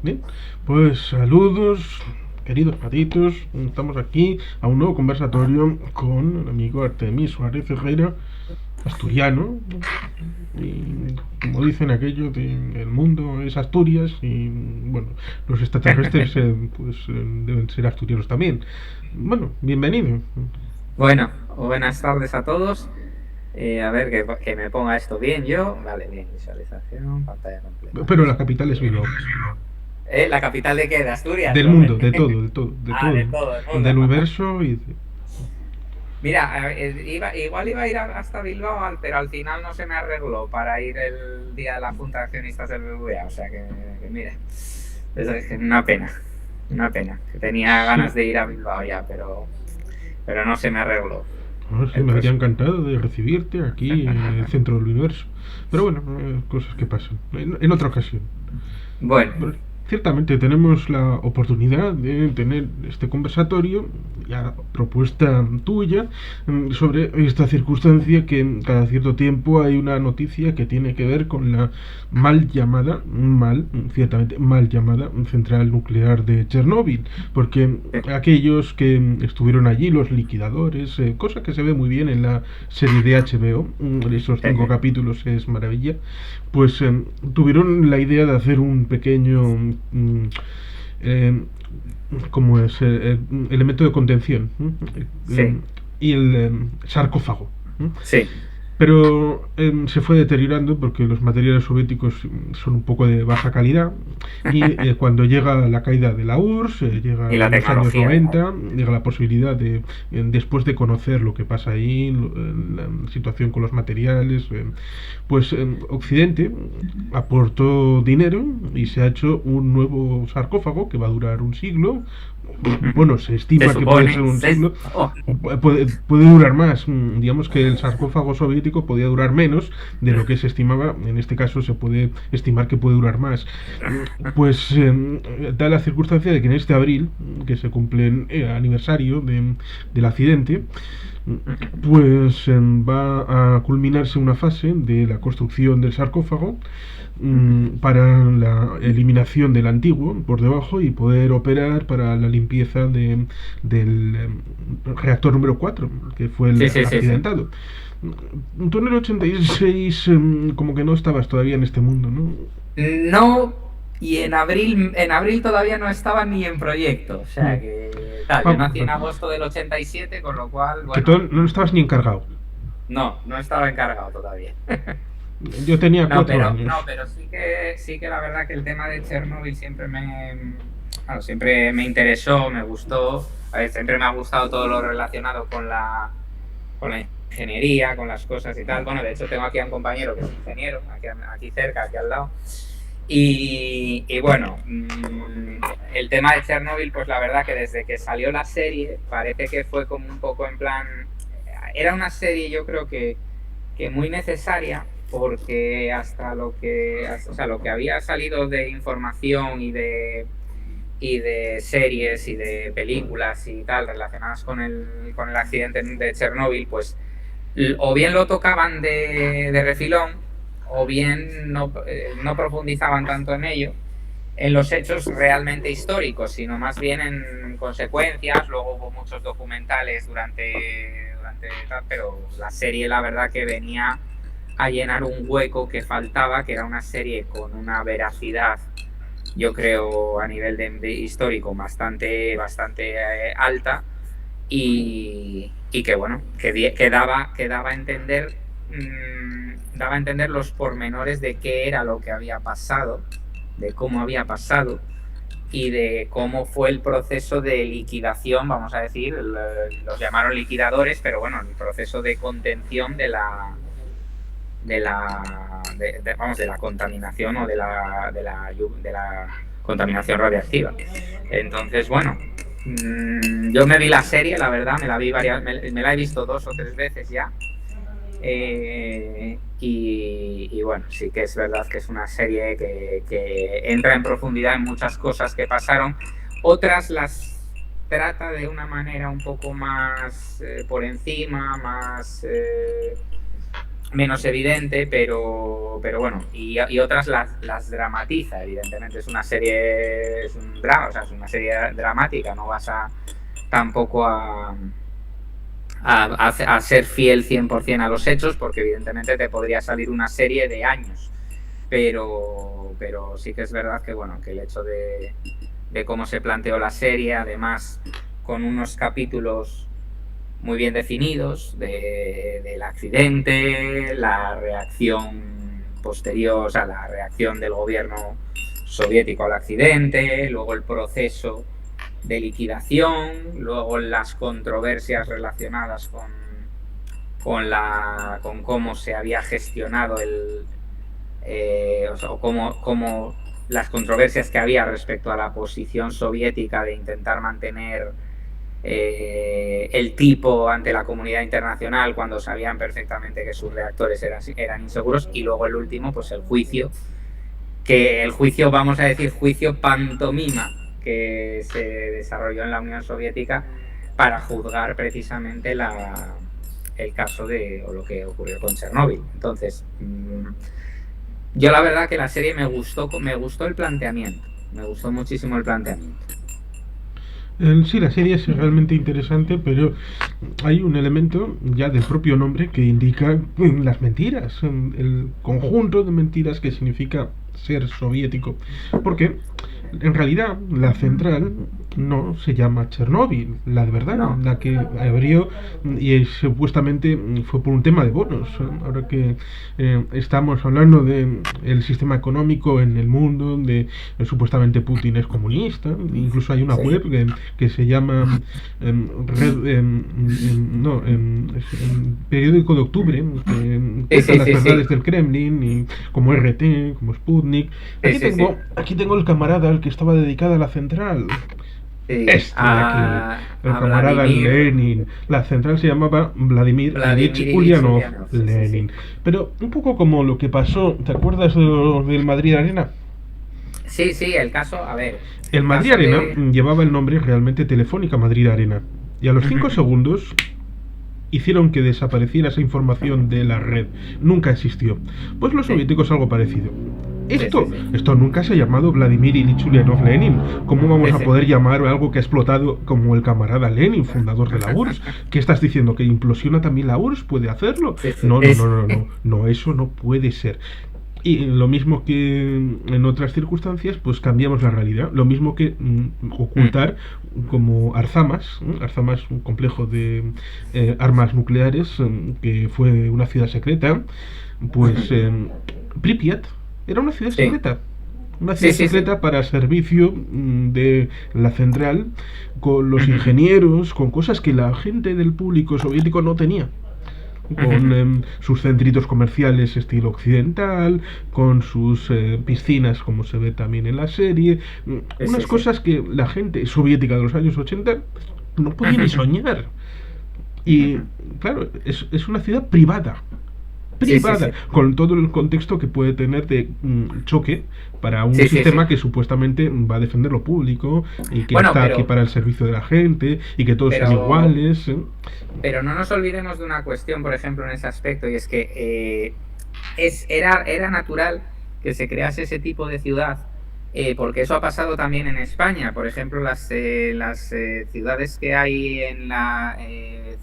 Bien, pues saludos, queridos patitos. Estamos aquí a un nuevo conversatorio con el amigo Artemis Suárez Ferreira, asturiano. Y como dicen aquello de el mundo es Asturias y bueno, los extraterrestres deben ser asturianos también. Bueno, bienvenido. Bueno, buenas tardes a todos. A ver que me ponga esto bien yo. Vale, bien, visualización, pantalla completa. Pero la capital es Bilbao. ¿La capital de qué? ¿De Asturias? Del ¿Dónde? mundo, de todo, de todo, de Ah, todo. de todo el mundo. Del universo y de... Mira, igual iba a ir hasta Bilbao, pero al final no se me arregló para ir el día de la Junta de Accionistas del BBVA. O sea que mira, es una pena, una pena. Que tenía ganas Sí. de ir a Bilbao ya, pero no se me arregló No sé, el me habría presupuesto. encantado de recibirte aquí en el centro del universo. Pero bueno, cosas que pasan. En otra ocasión. Bueno, Bueno, ciertamente tenemos la oportunidad de tener este conversatorio, ya propuesta tuya, sobre esta circunstancia que cada cierto tiempo hay una noticia que tiene que ver con la ciertamente mal llamada central nuclear de Chernóbil, porque aquellos que estuvieron allí, los liquidadores, cosa que se ve muy bien en la serie de HBO, esos 5 capítulos es maravilla, pues tuvieron la idea de hacer un pequeño eh, como es elemento de contención, sí, y el sarcófago. sí. Pero se fue deteriorando porque los materiales soviéticos son un poco de baja calidad y cuando llega la caída de la URSS, Y llega la los años tecnología, claro. 90, llega la posibilidad de, después de conocer lo que pasa ahí, la situación con los materiales, pues Occidente aportó dinero y se ha hecho un nuevo sarcófago que va a durar un siglo. Bueno, se Se estima que puede ser supone, un siglo, oh, puede durar más. Digamos que el sarcófago soviético podía durar menos de lo que se estimaba. En este caso se puede estimar que puede durar más. Pues da la circunstancia de que en este abril, que se cumple el aniversario del accidente, pues va a culminarse una fase de la construcción del sarcófago para la eliminación del antiguo por debajo y poder operar para la limpieza del reactor número 4 que fue sí, el sí, sí, sí. accidentado. Tú en el 86 como que no estabas todavía en este mundo, ¿no? No, y en abril todavía no estaba ni en proyecto. O sea que, tal, yo Ah, nací en agosto del 87, con lo cual, que bueno, no estabas ni encargado. no estaba encargado todavía. Yo tenía No, 4 años. pero sí que la verdad que el tema de Chernobyl siempre me interesó, me gustó. A ver, siempre me ha gustado todo lo relacionado con la ingeniería, con las cosas y tal. Bueno, de hecho tengo aquí a un compañero que es ingeniero, aquí cerca, aquí al lado. Y bueno, el tema de Chernobyl, pues la verdad que desde que salió la serie, parece que fue como un poco en plan. Era una serie, yo creo que muy necesaria, porque lo que había salido de información y de series y de películas y tal relacionadas con el accidente de Chernóbil, pues o bien lo tocaban de refilón, o bien no profundizaban tanto en ello, en los hechos realmente históricos, sino más bien en consecuencias. Luego hubo muchos documentales durante tal, pero la serie la verdad que venía a llenar un hueco que faltaba, que era una serie con una veracidad, yo creo, a nivel de histórico bastante alta, y que bueno, daba a entender los pormenores de qué era lo que había pasado, de cómo había pasado y de cómo fue el proceso de liquidación, vamos a decir, los llamaron liquidadores, pero bueno, el proceso de contención de la contaminación o de la contaminación radiactiva. Entonces, bueno, yo me vi la serie, la verdad, me la he visto 2 o 3 veces ya. Y bueno, sí que es verdad que es una serie que entra en profundidad en muchas cosas que pasaron. Otras las trata de una manera un poco más por encima, más menos evidente, pero bueno, y otras las dramatiza, evidentemente. Es una serie, es un drama, o sea, es una serie dramática, no vas a tampoco a ser fiel 100% a los hechos, porque evidentemente te podría salir una serie de años. Pero sí que es verdad que, bueno, que el hecho de cómo se planteó la serie, además con unos capítulos muy bien definidos del accidente, la reacción posterior, o sea, la reacción del gobierno soviético al accidente, luego el proceso de liquidación, luego las controversias relacionadas con cómo se había gestionado o sea, cómo las controversias que había respecto a la posición soviética de intentar mantener el tipo ante la comunidad internacional cuando sabían perfectamente que sus reactores eran inseguros, y luego el último, pues el juicio, que el juicio, vamos a decir, juicio pantomima que se desarrolló en la Unión Soviética para juzgar precisamente el caso o lo que ocurrió con Chernóbil. Entonces, yo la verdad que la serie me gustó el planteamiento, me gustó muchísimo el planteamiento. Sí, la serie es realmente interesante, pero hay un elemento ya del propio nombre que indica las mentiras, el conjunto de mentiras que significa ser soviético. Porque en realidad la central no se llama Chernóbil, la de verdad, No. la que abrió y supuestamente fue por un tema de bonos. Ahora que estamos hablando de el sistema económico en el mundo, de supuestamente Putin es comunista, incluso hay una Sí. web que se llama Periódico de Octubre, que cuenta las verdades del Kremlin, y como RT, como Sputnik. Aquí tengo el camarada al que estaba dedicada la central. Sí, Este de aquí, el camarada Vladimir Lenin. La central se llamaba Vladimir Ilich Ilich Ulyanov Ulyanov, sí, Lenin. sí. Pero un poco como lo que pasó, ¿te acuerdas del Madrid Arena? Sí, el caso, a ver. El Madrid caso Arena de... llevaba el nombre realmente Telefónica Madrid Arena. Y a los 5 segundos hicieron que desapareciera esa información de la red. Nunca existió. Pues los soviéticos algo parecido. Esto nunca se ha llamado Vladimir Ilich Ulyanov Lenin. ¿Cómo vamos a poder llamar algo que ha explotado como el camarada Lenin, fundador de la URSS? ¿Qué estás diciendo? ¿Que implosiona también la URSS? ¿Puede hacerlo? No, eso no puede ser. Y lo mismo que en otras circunstancias, pues cambiamos la realidad. Lo mismo que ocultar como Arzamas, un complejo de armas nucleares, que fue una ciudad secreta, pues Pripyat era una ciudad secreta. Una ciudad secreta para servicio de la central, con los ingenieros, con cosas que la gente del público soviético no tenía. Con sus centritos comerciales estilo occidental, con sus piscinas como se ve también en la serie, unas cosas que la gente soviética de los años 80 no podía ni soñar. Y claro, es una ciudad privada, con todo el contexto que puede tener de choque para un sistema que supuestamente va a defender lo público y que está aquí para el servicio de la gente y que todos sean iguales. Pero no nos olvidemos de una cuestión, por ejemplo, en ese aspecto, y es que era natural que se crease ese tipo de ciudad, porque eso ha pasado también en España. Por ejemplo, las ciudades que hay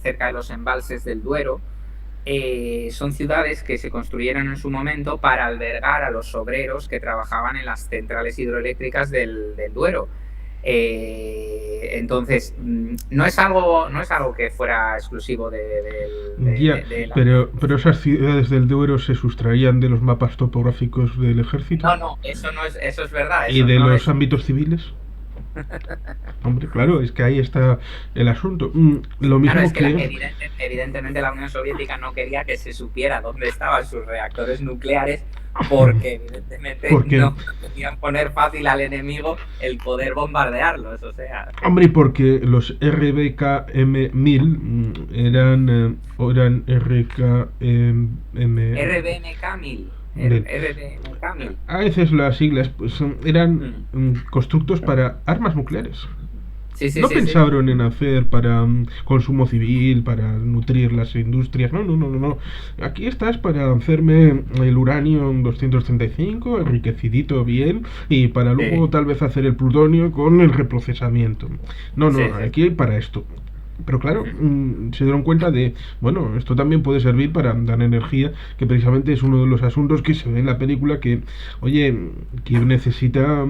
cerca de los embalses del Duero, son ciudades que se construyeron en su momento para albergar a los obreros que trabajaban en las centrales hidroeléctricas del Duero. Entonces, no es algo que fuera exclusivo pero esas ciudades del Duero se sustraían de los mapas topográficos del ejército. No, eso es verdad. ¿Y de los ámbitos civiles? Hombre, claro, es que ahí está el asunto. Lo mismo es que evidentemente la Unión Soviética no quería que se supiera dónde estaban sus reactores nucleares, porque evidentemente no podían poner fácil al enemigo el poder bombardearlos, o sea. Hombre, porque los RBKM-1000 eran RBMK-1000. A veces las siglas pues eran constructos para armas nucleares. Sí, sí, No sí, sí. pensaron en hacer para consumo civil, para nutrir las industrias. No, no, no, no, no. Aquí estás para hacerme el uranio 235, enriquecidito bien, y para luego Sí, tal vez hacer el plutonio con el reprocesamiento. No, no, sí, sí. aquí hay para esto. Pero claro, se dieron cuenta de, bueno, esto también puede servir para dar energía, que precisamente es uno de los asuntos que se ve en la película, que, oye, Kiev necesita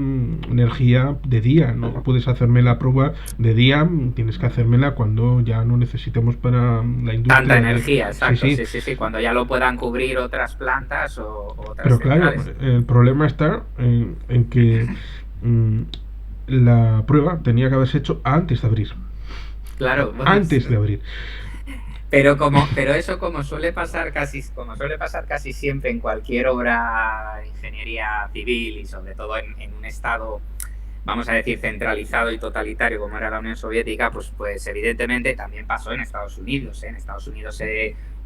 energía de día, no puedes hacerme la prueba de día, tienes que hacérmela cuando ya no necesitemos para la Tanta industria de... energía, Sí, exacto, sí, sí, sí, sí, cuando ya lo puedan cubrir otras plantas o otras pero claro, centrales. el problema está en que mm, la prueba tenía que haberse hecho antes de abrir. Claro, bueno, Antes de abrir. pero eso como suele pasar casi siempre en cualquier obra de ingeniería civil y sobre todo en un estado, vamos a decir, centralizado y totalitario como era la Unión Soviética, pues evidentemente también pasó en Estados Unidos. En Estados Unidos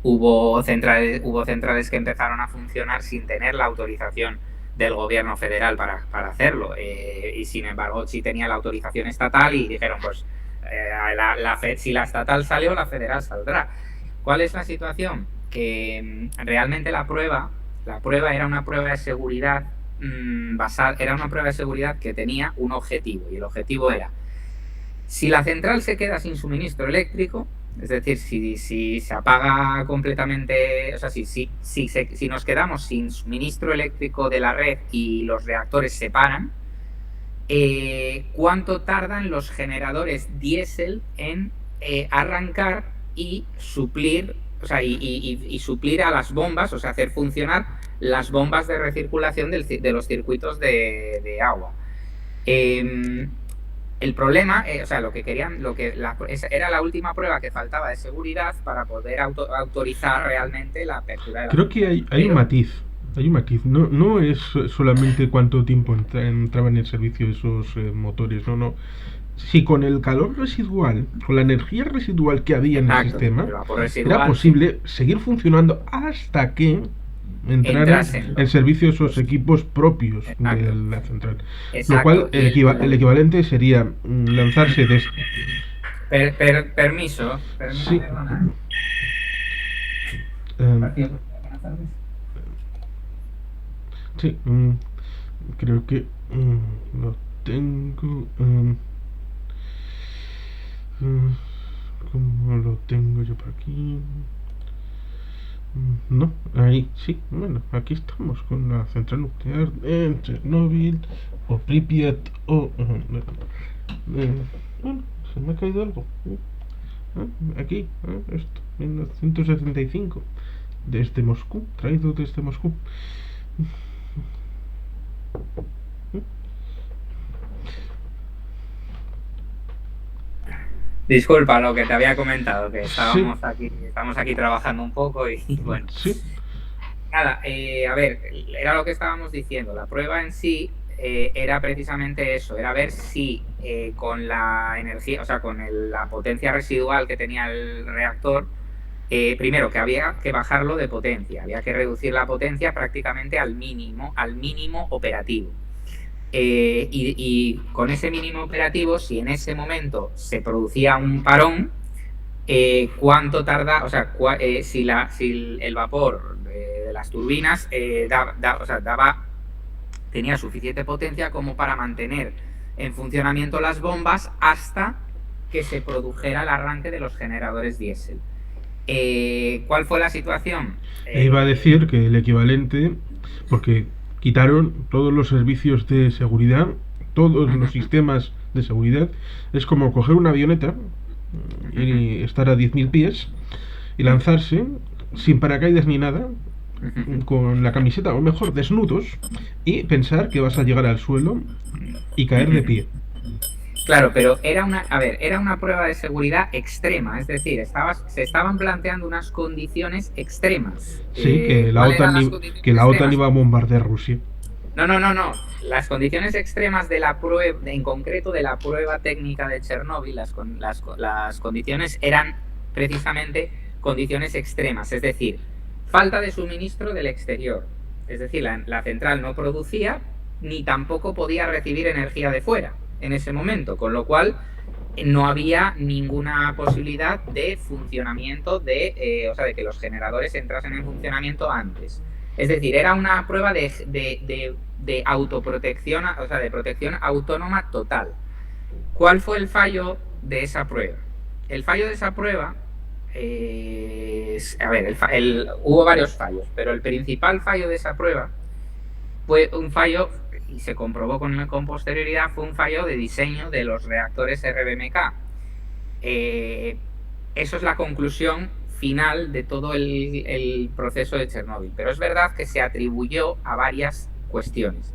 hubo centrales que empezaron a funcionar sin tener la autorización del gobierno federal para hacerlo. Y sin embargo, sí tenía la autorización estatal y dijeron, pues, si la estatal salió, la federal saldrá. ¿Cuál es la situación? Que realmente la prueba era una prueba de seguridad era una prueba de seguridad que tenía un objetivo, y el objetivo era: si la central se queda sin suministro eléctrico, es decir, si se apaga completamente, o sea, si nos quedamos sin suministro eléctrico de la red y los reactores se paran, ¿cuánto tardan los generadores diésel en arrancar y suplir, o sea, y suplir a las bombas, o sea, hacer funcionar las bombas de recirculación de los circuitos de agua? Eh, el problema, o sea, lo que querían, era la última prueba que faltaba de seguridad para poder autorizar realmente la apertura de la Creo que central. hay un Pero, matiz. Hay un matiz. No, no es solamente cuánto tiempo entraban en servicio esos motores. No, no. Si con el calor residual, con la energía residual que había en el exacto, sistema, el vapor era residual, sí, posible seguir funcionando hasta que entraran entrasen en servicio esos los, equipos propios de exacto, la central. Lo cual, exacto. el equivalente sería lanzarse de... Permiso, Sí. perdona. eh, sí. Creo que lo tengo. Mm, ¿Cómo lo tengo yo por aquí? No, ahí sí. Bueno, aquí estamos con la central nuclear en Chernobyl o Pripyat o. Bueno, se me ha caído algo. Aquí, esto, 1975. Desde Moscú, traído desde Moscú. Disculpa lo que te había comentado, que Sí, estamos aquí trabajando un poco y bueno. sí. Nada, a ver, era lo que estábamos diciendo. La prueba en sí era precisamente eso, era ver si con la energía, o sea, la potencia residual que tenía el reactor, primero que había que bajarlo de potencia, había que reducir la potencia prácticamente al mínimo operativo. Y con ese mínimo operativo, si en ese momento se producía un parón, cuánto tarda, o sea, si el vapor de las turbinas o sea, tenía suficiente potencia como para mantener en funcionamiento las bombas hasta que se produjera el arranque de los generadores diésel. ¿Cuál fue la situación? E iba a decir que el equivalente, porque quitaron todos los servicios de seguridad, todos los sistemas de seguridad, es como coger una avioneta y estar a 10.000 pies y lanzarse sin paracaídas ni nada, con la camiseta, o mejor, desnudos, y pensar que vas a llegar al suelo y caer de pie. Claro, pero era una prueba de seguridad extrema, es decir, se estaban planteando unas condiciones extremas. Sí, ¿Cuáles eran las condiciones que la OTAN extremas? iba a bombardear Rusia. No, no, no, no. Las condiciones extremas de la prueba, en concreto de la prueba técnica de Chernóbil, las condiciones eran precisamente condiciones extremas, es decir, falta de suministro del exterior. Es decir, la central no producía ni tampoco podía recibir energía de fuera en ese momento, con lo cual no había ninguna posibilidad de funcionamiento de que los generadores entrasen en funcionamiento antes. Es decir, era una prueba de autoprotección, o sea, de protección autónoma total. ¿Cuál fue el fallo de esa prueba? El fallo de esa prueba, hubo varios fallos, pero el principal fallo de esa prueba fue un fallo, y se comprobó con posterioridad, fue un fallo de diseño de los reactores RBMK. Eso es la conclusión final de todo el proceso de Chernóbil, pero es verdad que se atribuyó a varias cuestiones.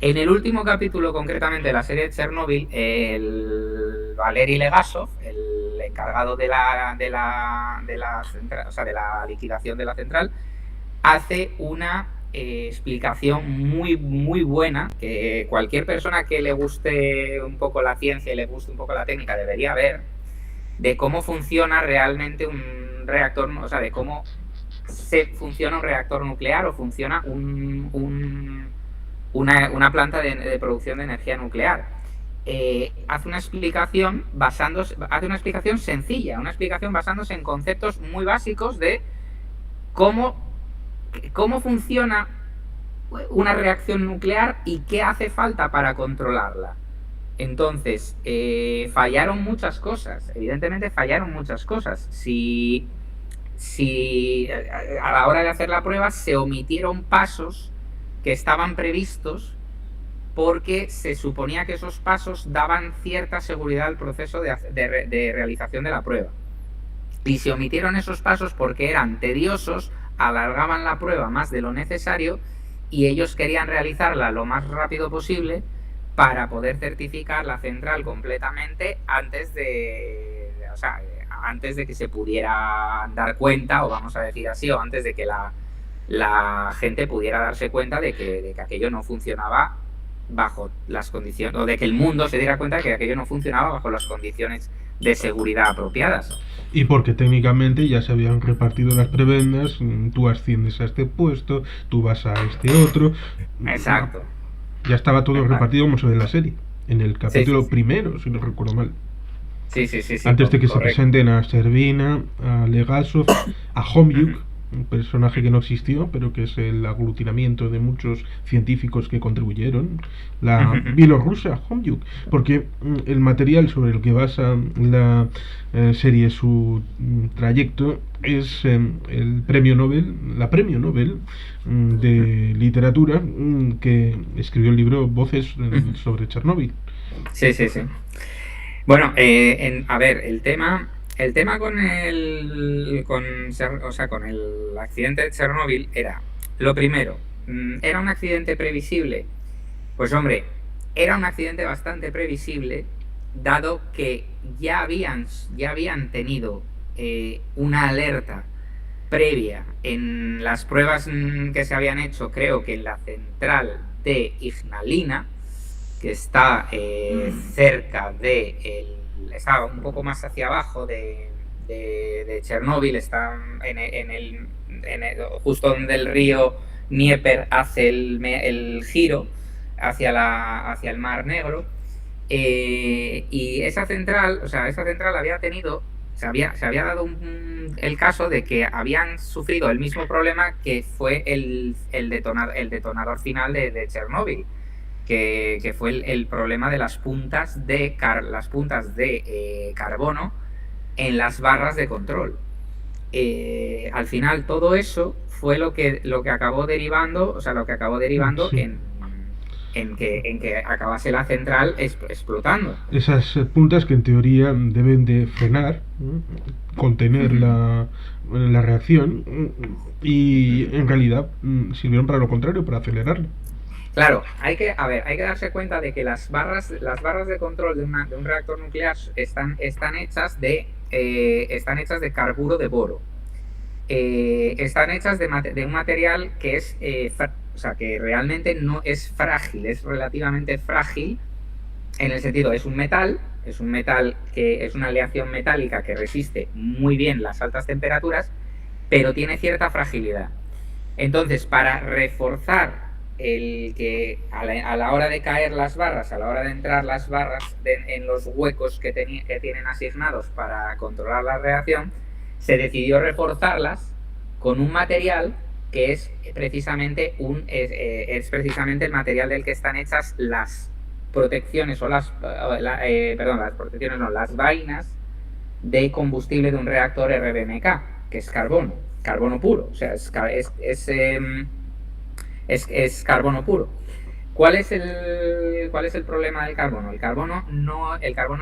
En el último capítulo, concretamente de la serie de Chernóbil, el Valery Legasov, el encargado de la liquidación de la central, hace una explicación muy, muy buena, que cualquier persona que le guste un poco la ciencia y le guste un poco la técnica debería ver, de cómo funciona realmente un reactor, o sea, de cómo funciona un reactor nuclear o funciona una planta de producción de energía nuclear. Hace una explicación sencilla, una explicación basándose en conceptos muy básicos de cómo funciona una reacción nuclear y qué hace falta para controlarla. Entonces, fallaron muchas cosas, evidentemente fallaron muchas cosas. Si a la hora de hacer la prueba se omitieron pasos que estaban previstos porque se suponía que esos pasos daban cierta seguridad al proceso de realización de la prueba. Y se omitieron esos pasos porque eran tediosos, alargaban la prueba más de lo necesario y ellos querían realizarla lo más rápido posible para poder certificar la central completamente antes de que se pudiera dar cuenta, o vamos a decir así, o antes de que la gente pudiera darse cuenta de que aquello no funcionaba bajo las condiciones, o de que el mundo se diera cuenta de que aquello no funcionaba bajo las condiciones de seguridad apropiadas. Y porque técnicamente ya se habían repartido las prebendas, tú asciendes a este puesto, tú vas a este otro. Exacto. Ya estaba todo repartido como se ve en la serie, en el capítulo primero, si no recuerdo mal. Sí. Antes de que se presenten a Servina, a Legasov, a Homyuk, un personaje que no existió, pero que es el aglutinamiento de muchos científicos que contribuyeron, la bielorrusa Homyuk, porque el material sobre el que basa la serie su trayecto es el premio Nobel, la premio Nobel de literatura, que escribió el libro Voces sobre Chernóbil. Sí. Bueno, a ver, el tema con el accidente de Chernóbil era, lo primero, ¿era un accidente previsible? Pues hombre, era un accidente bastante previsible, dado que ya habían tenido una alerta previa en las pruebas que se habían hecho, creo que en la central de Ignalina, que está cerca está un poco más hacia abajo de Chernóbil, está justo donde el río Dnieper hace el giro hacia el Mar Negro, y esa central había tenido, se había dado el caso de que habían sufrido el mismo problema que fue el detonador final de Chernóbil. Que fue el problema de las puntas de carbono en las barras de control. Al final todo eso fue lo que acabó derivando, sí, en que acabase la central explotando. Esas puntas que en teoría deben de frenar, contener la reacción, y en realidad sirvieron para lo contrario, para acelerarlo. Claro, hay que darse cuenta de que las barras de control de un reactor nuclear están hechas de carburo de boro. Están hechas de un material que es, que realmente no es frágil, es relativamente frágil, en el sentido, es un metal que es una aleación metálica que resiste muy bien las altas temperaturas, pero tiene cierta fragilidad. Entonces, para reforzar el que a la hora de caer las barras, a la hora de entrar las barras en los huecos que tienen asignados para controlar la reacción, se decidió reforzarlas con un material que es precisamente el material del que están hechas las protecciones o las protecciones no, las vainas de combustible de un reactor RBMK, que es carbono puro, o sea, es carbono puro. ¿Cuál es el problema del carbono? El carbono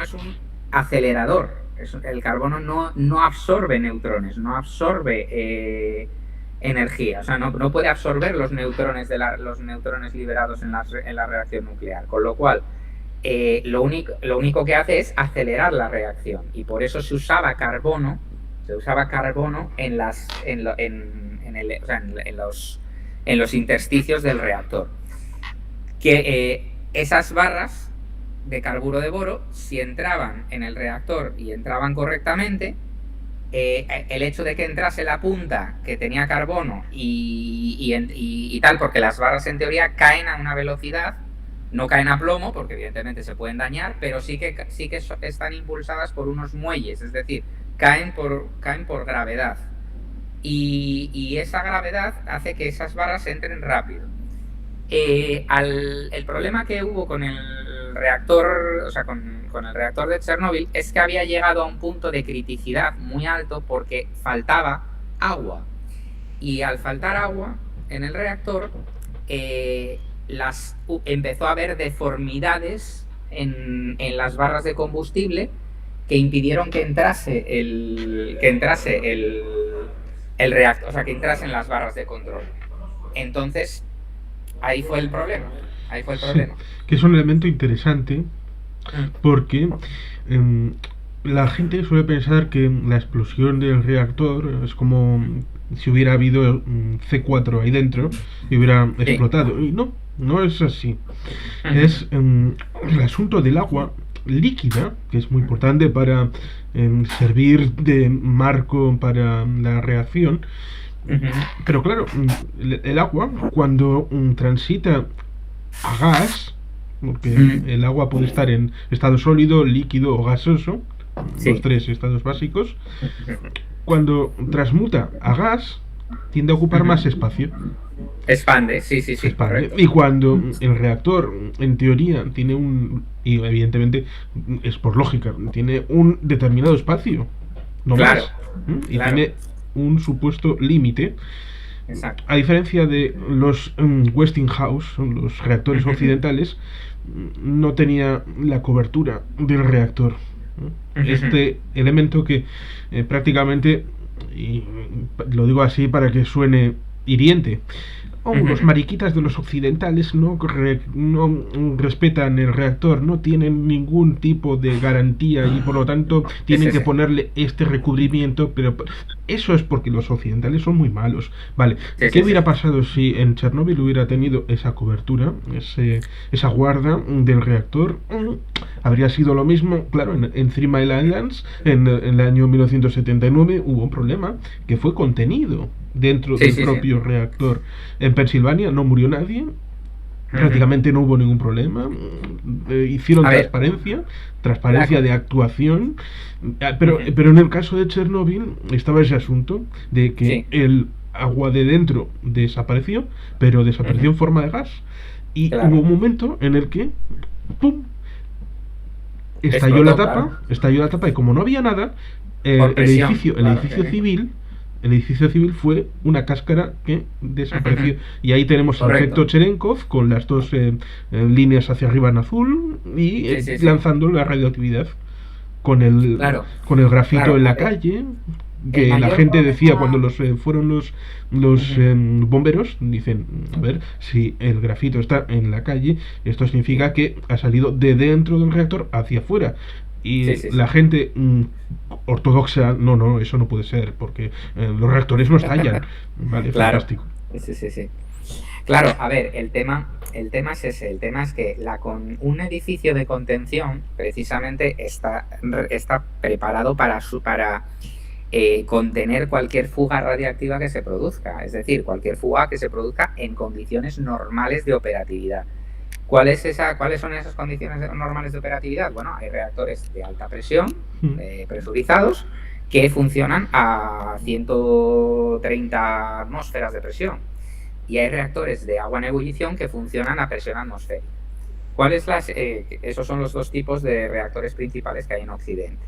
es un acelerador. El carbono no absorbe neutrones, no absorbe energía, o sea, no puede absorber los neutrones liberados en la reacción nuclear, con lo cual lo único que hace es acelerar la reacción, y por eso se usaba carbono en los intersticios del reactor. Que esas barras de carburo de boro, si entraban en el reactor y entraban correctamente, el hecho de que entrase la punta que tenía carbono y tal, porque las barras en teoría caen a una velocidad, no caen a plomo, porque evidentemente se pueden dañar, pero sí que están impulsadas por unos muelles, es decir, caen por gravedad. Y esa gravedad hace que esas barras entren rápido. El problema que hubo con el reactor, o sea, con el reactor de Chernóbil, es que había llegado a un punto de criticidad muy alto porque faltaba agua. Y al faltar agua en el reactor, empezó a haber deformidades en las barras de combustible que impidieron que entrase el reactor, o sea, que entrasen las barras de control. Entonces, ahí fue el problema. Sí, que es un elemento interesante porque la gente suele pensar que la explosión del reactor es como si hubiera habido C4 ahí dentro y hubiera explotado. Y no es así. Es el asunto del agua líquida, que es muy importante para servir de marco para la reacción. Pero claro, el agua cuando transita a gas, porque el agua puede estar en estado sólido, líquido o gaseoso, los tres estados básicos, cuando transmuta a gas tiende a ocupar más espacio. Expande, sí. Expande. Y cuando el reactor, en teoría, tiene y evidentemente es por lógica, tiene un determinado espacio, no más, y tiene un supuesto límite. Exacto. A diferencia de los Westinghouse, los reactores occidentales, no tenía la cobertura del reactor. Este elemento que prácticamente, y lo digo así para que suene hiriente, los mariquitas de los occidentales no respetan el reactor, no tienen ningún tipo de garantía y por lo tanto tienen que ponerle este recubrimiento, pero eso es porque los occidentales son muy malos. Vale, ¿qué hubiera pasado si en Chernóbil hubiera tenido esa cobertura, esa guarda del reactor? Habría sido lo mismo. Claro, en Three Mile Islands en el año 1979 hubo un problema que fue contenido dentro del propio reactor. En Pensilvania no murió nadie, prácticamente no hubo ningún problema. Hicieron transparencia de actuación, pero en el caso de Chernóbil estaba ese asunto de que el agua de dentro desapareció, pero desapareció en forma de gas, y hubo un momento en el que ¡pum! Estalló la tapa, y como no había nada, el edificio civil fue una cáscara que desapareció. Y ahí tenemos el efecto Cherenkov con las dos líneas hacia arriba en azul y lanzando la radioactividad con el grafito en la calle, que la gente decía cuando fueron los bomberos, dicen, a ver, si el grafito está en la calle, esto significa que ha salido de dentro del reactor hacia afuera. Y la gente ortodoxa, no, eso no puede ser, porque los reactores no estallan. Vale, fantástico. Sí. Claro, a ver, el tema es ese. El tema es que un edificio de contención precisamente está preparado para contener cualquier fuga radiactiva que se produzca, es decir, cualquier fuga que se produzca en condiciones normales de operatividad. ¿Cuáles son esas condiciones normales de operatividad? Bueno, hay reactores de alta presión, presurizados, que funcionan a 130 atmósferas de presión. Y hay reactores de agua en ebullición que funcionan a presión atmosférica. Esos son los dos tipos de reactores principales que hay en Occidente.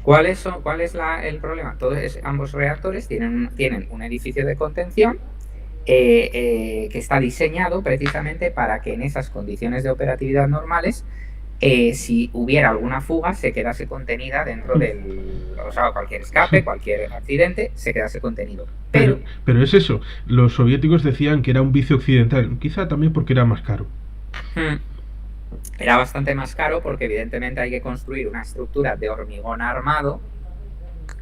¿Cuál es el problema? Ambos reactores tienen un edificio de contención que está diseñado precisamente para que en esas condiciones de operatividad normales, si hubiera alguna fuga, se quedase contenida dentro o sea, cualquier escape, cualquier accidente, se quedase contenido. Pero es eso, los soviéticos decían que era un vicio occidental, quizá también porque era más caro. Era bastante más caro porque evidentemente hay que construir una estructura de hormigón armado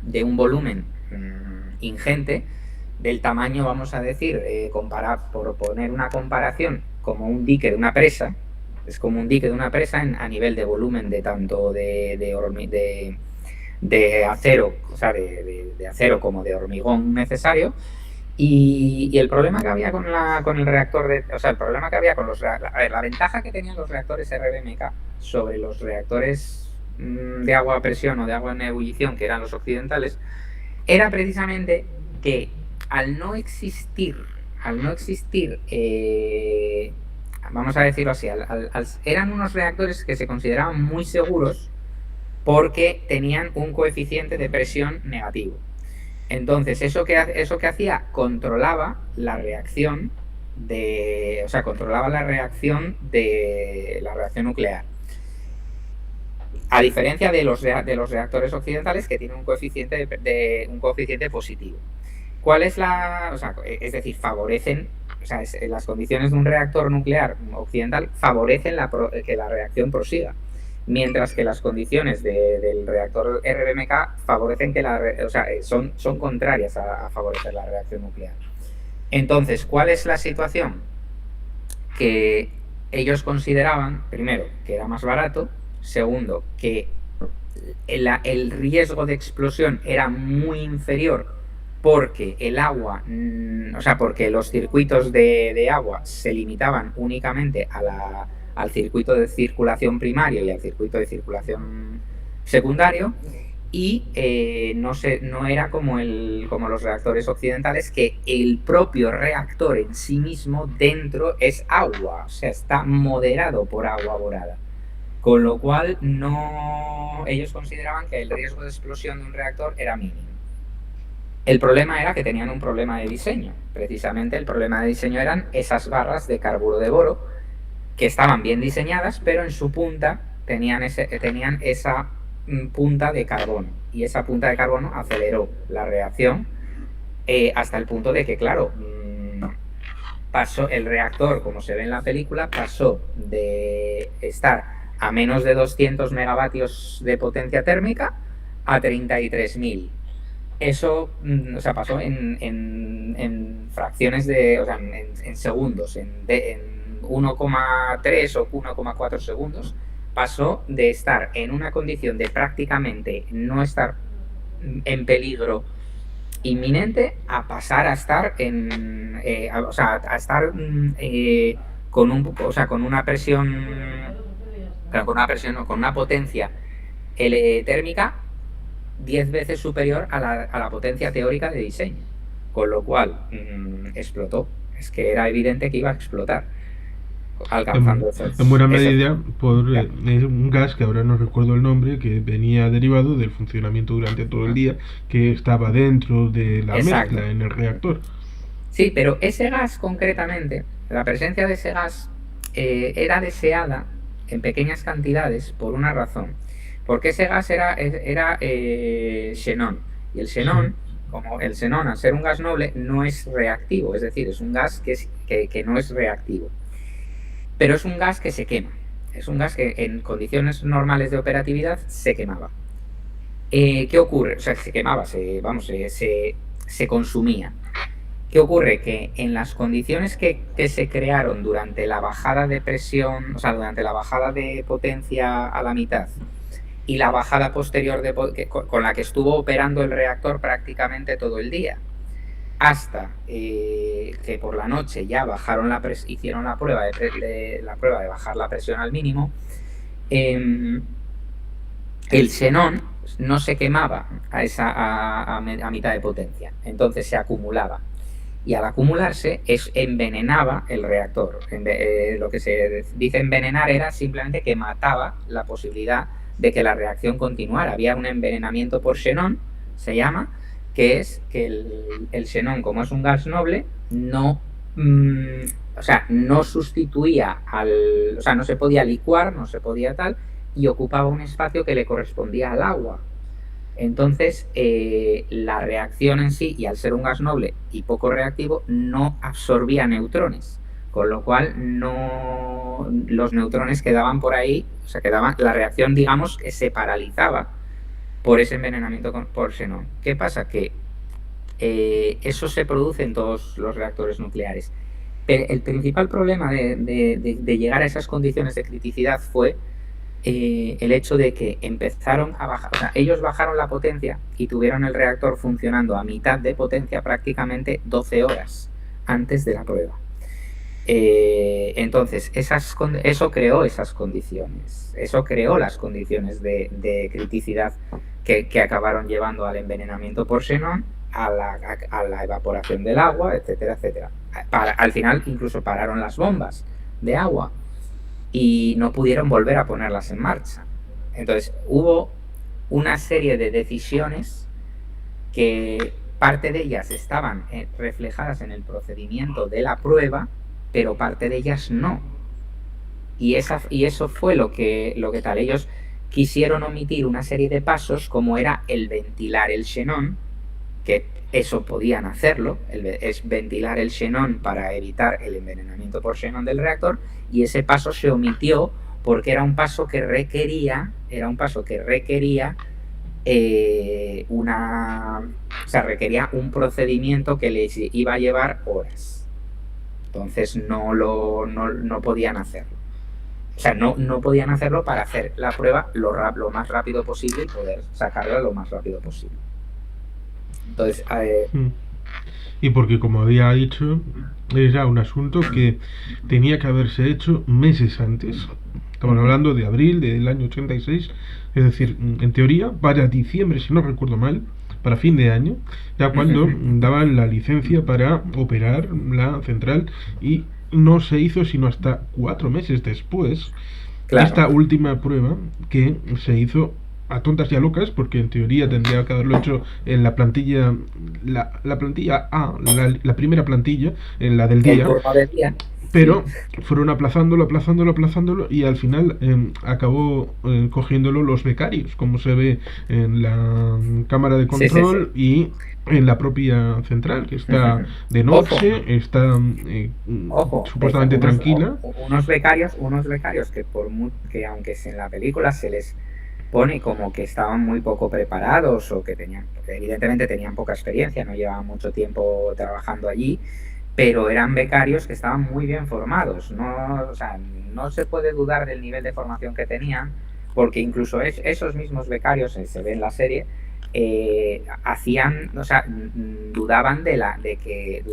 de un volumen ingente, del tamaño, vamos a decir, por poner una comparación, como un dique de una presa. Es como un dique de una presa a nivel de volumen de tanto de acero, o sea, de acero como de hormigón necesario. Y el problema que había con el reactor, el problema que había con la ventaja que tenían los reactores RBMK sobre los reactores de agua a presión o de agua en ebullición, que eran los occidentales, era precisamente que al no existir, vamos a decirlo así, eran unos reactores que se consideraban muy seguros porque tenían un coeficiente de presión negativo. Entonces, eso que hacía, controlaba la reacción de la reacción nuclear. A diferencia de los reactores occidentales, que tienen un coeficiente positivo. ¿Cuál es es decir, favorecen, las condiciones de un reactor nuclear occidental favorecen que la reacción prosiga, mientras que las condiciones del reactor RBMK favorecen son contrarias a favorecer la reacción nuclear. Entonces, ¿cuál es la situación? Que ellos consideraban, primero, que era más barato, segundo, que el riesgo de explosión era muy inferior porque el agua, porque los circuitos de agua se limitaban únicamente al circuito de circulación primario y al circuito de circulación secundario, y no era como los reactores occidentales, que el propio reactor en sí mismo dentro es agua, o sea, está moderado por agua borada. Con lo cual, ellos consideraban que el riesgo de explosión de un reactor era mínimo. El problema era que tenían un problema de diseño. Precisamente el problema de diseño eran esas barras de carburo de boro, que estaban bien diseñadas, pero en su punta tenían esa punta de carbono. Y esa punta de carbono aceleró la reacción hasta el punto de que, claro, el reactor, como se ve en la película, pasó de estar a menos de 200 megavatios de potencia térmica a 33.000. Eso pasó en fracciones en segundos, en 1,3 o 1,4 segundos. Pasó de estar en una condición de prácticamente no estar en peligro inminente a pasar a estar con una potencia térmica 10 veces superior a la potencia teórica de diseño, con lo cual explotó. Es que era evidente que iba a explotar, alcanzando en buena medida por un gas que ahora no recuerdo el nombre, que venía derivado del funcionamiento durante todo el día, que estaba dentro de la mezcla en el reactor. Sí, pero ese gas concretamente, la presencia de ese gas era deseada en pequeñas cantidades por una razón. Porque ese gas era xenón. Y el xenón, como el xenón, al ser un gas noble, no es reactivo. Es decir, es un gas que no es reactivo. Pero es un gas que se quema. Es un gas que en condiciones normales de operatividad se quemaba. ¿Qué ocurre? O sea, se quemaba, se consumía. ¿Qué ocurre? Que en las condiciones que se crearon durante la bajada de presión, durante la bajada de potencia a la mitad, y la bajada posterior con la que estuvo operando el reactor prácticamente todo el día. Hasta que por la noche ya bajaron hicieron la prueba de bajar la presión al mínimo. El xenón no se quemaba a mitad de potencia, entonces se acumulaba. Y al acumularse envenenaba el reactor. Lo que se dice envenenar era simplemente que mataba la posibilidad de que la reacción continuara. Había un envenenamiento por xenón, se llama, que es que el xenón, como es un gas noble, no sustituía no se podía licuar, no se podía tal, y ocupaba un espacio que le correspondía al agua. Entonces, la reacción en sí, y al ser un gas noble y poco reactivo, no absorbía neutrones, con lo cual los neutrones quedaban por ahí, la reacción, digamos, que se paralizaba por ese envenenamiento por xenón. ¿Qué pasa? Que eso se produce en todos los reactores nucleares. Pero el principal problema de llegar a esas condiciones de criticidad fue el hecho de que empezaron a bajar, ellos bajaron la potencia y tuvieron el reactor funcionando a mitad de potencia prácticamente 12 horas antes de la prueba. Entonces, eso creó esas condiciones, eso creó las condiciones de criticidad que acabaron llevando al envenenamiento por xenón, a la evaporación del agua, etcétera, etcétera. Al final incluso pararon las bombas de agua y no pudieron volver a ponerlas en marcha. Entonces hubo una serie de decisiones que parte de ellas estaban reflejadas en el procedimiento de la prueba, pero parte de ellas no. Y eso fue lo que tal. Ellos quisieron omitir una serie de pasos, como era el ventilar el xenón, que eso podían hacerlo, es ventilar el xenón para evitar el envenenamiento por xenón del reactor, y ese paso se omitió porque era un paso que requería requería un procedimiento que les iba a llevar horas. Entonces no podían hacerlo. O sea, no podían hacerlo para hacer la prueba lo más rápido posible y poder sacarla lo más rápido posible. Entonces, y porque, como había dicho, era un asunto que tenía que haberse hecho meses antes. Estamos hablando de abril del año 86, es decir, en teoría, para diciembre, si no recuerdo mal, para fin de año, ya cuando daban la licencia para operar la central, y no se hizo sino hasta 4 meses después. Claro. Esta última prueba que se hizo a tontas y a locas, porque en teoría tendría que haberlo hecho en la plantilla, la plantilla A, la primera plantilla, en la del día, pero fueron aplazándolo y al final acabó cogiéndolo los becarios, como se ve en la cámara de control y en la propia central, que está de noche, está supuestamente tranquila. Unos becarios que aunque en la película se les pone como que estaban muy poco preparados o que evidentemente tenían poca experiencia, no llevaban mucho tiempo trabajando allí, pero eran becarios que estaban muy bien formados. No se puede dudar del nivel de formación que tenían, porque incluso esos mismos becarios, se ve en la serie, dudaban de que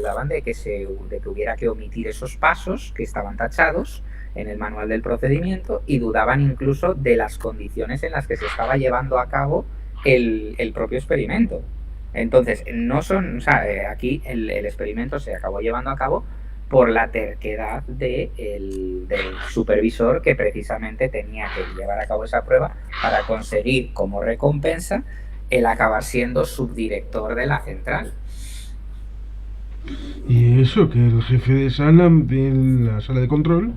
hubiera que omitir esos pasos que estaban tachados en el manual del procedimiento, y dudaban incluso de las condiciones en las que se estaba llevando a cabo el propio experimento. Entonces, aquí el experimento se acabó llevando a cabo por la terquedad del supervisor, que precisamente tenía que llevar a cabo esa prueba para conseguir como recompensa el acabar siendo subdirector de la central. Y eso, que el jefe de la sala de control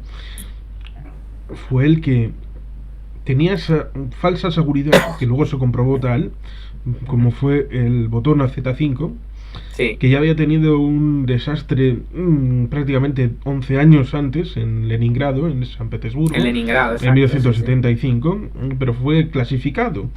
fue el que tenía esa falsa seguridad, que luego se comprobó tal, como fue el botón AZ5, Sí, que ya había tenido un desastre prácticamente 11 años antes en Leningrado, en San en Petersburgo, Leningrado, en exacto, sí, sí. 1975, pero fue clasificado.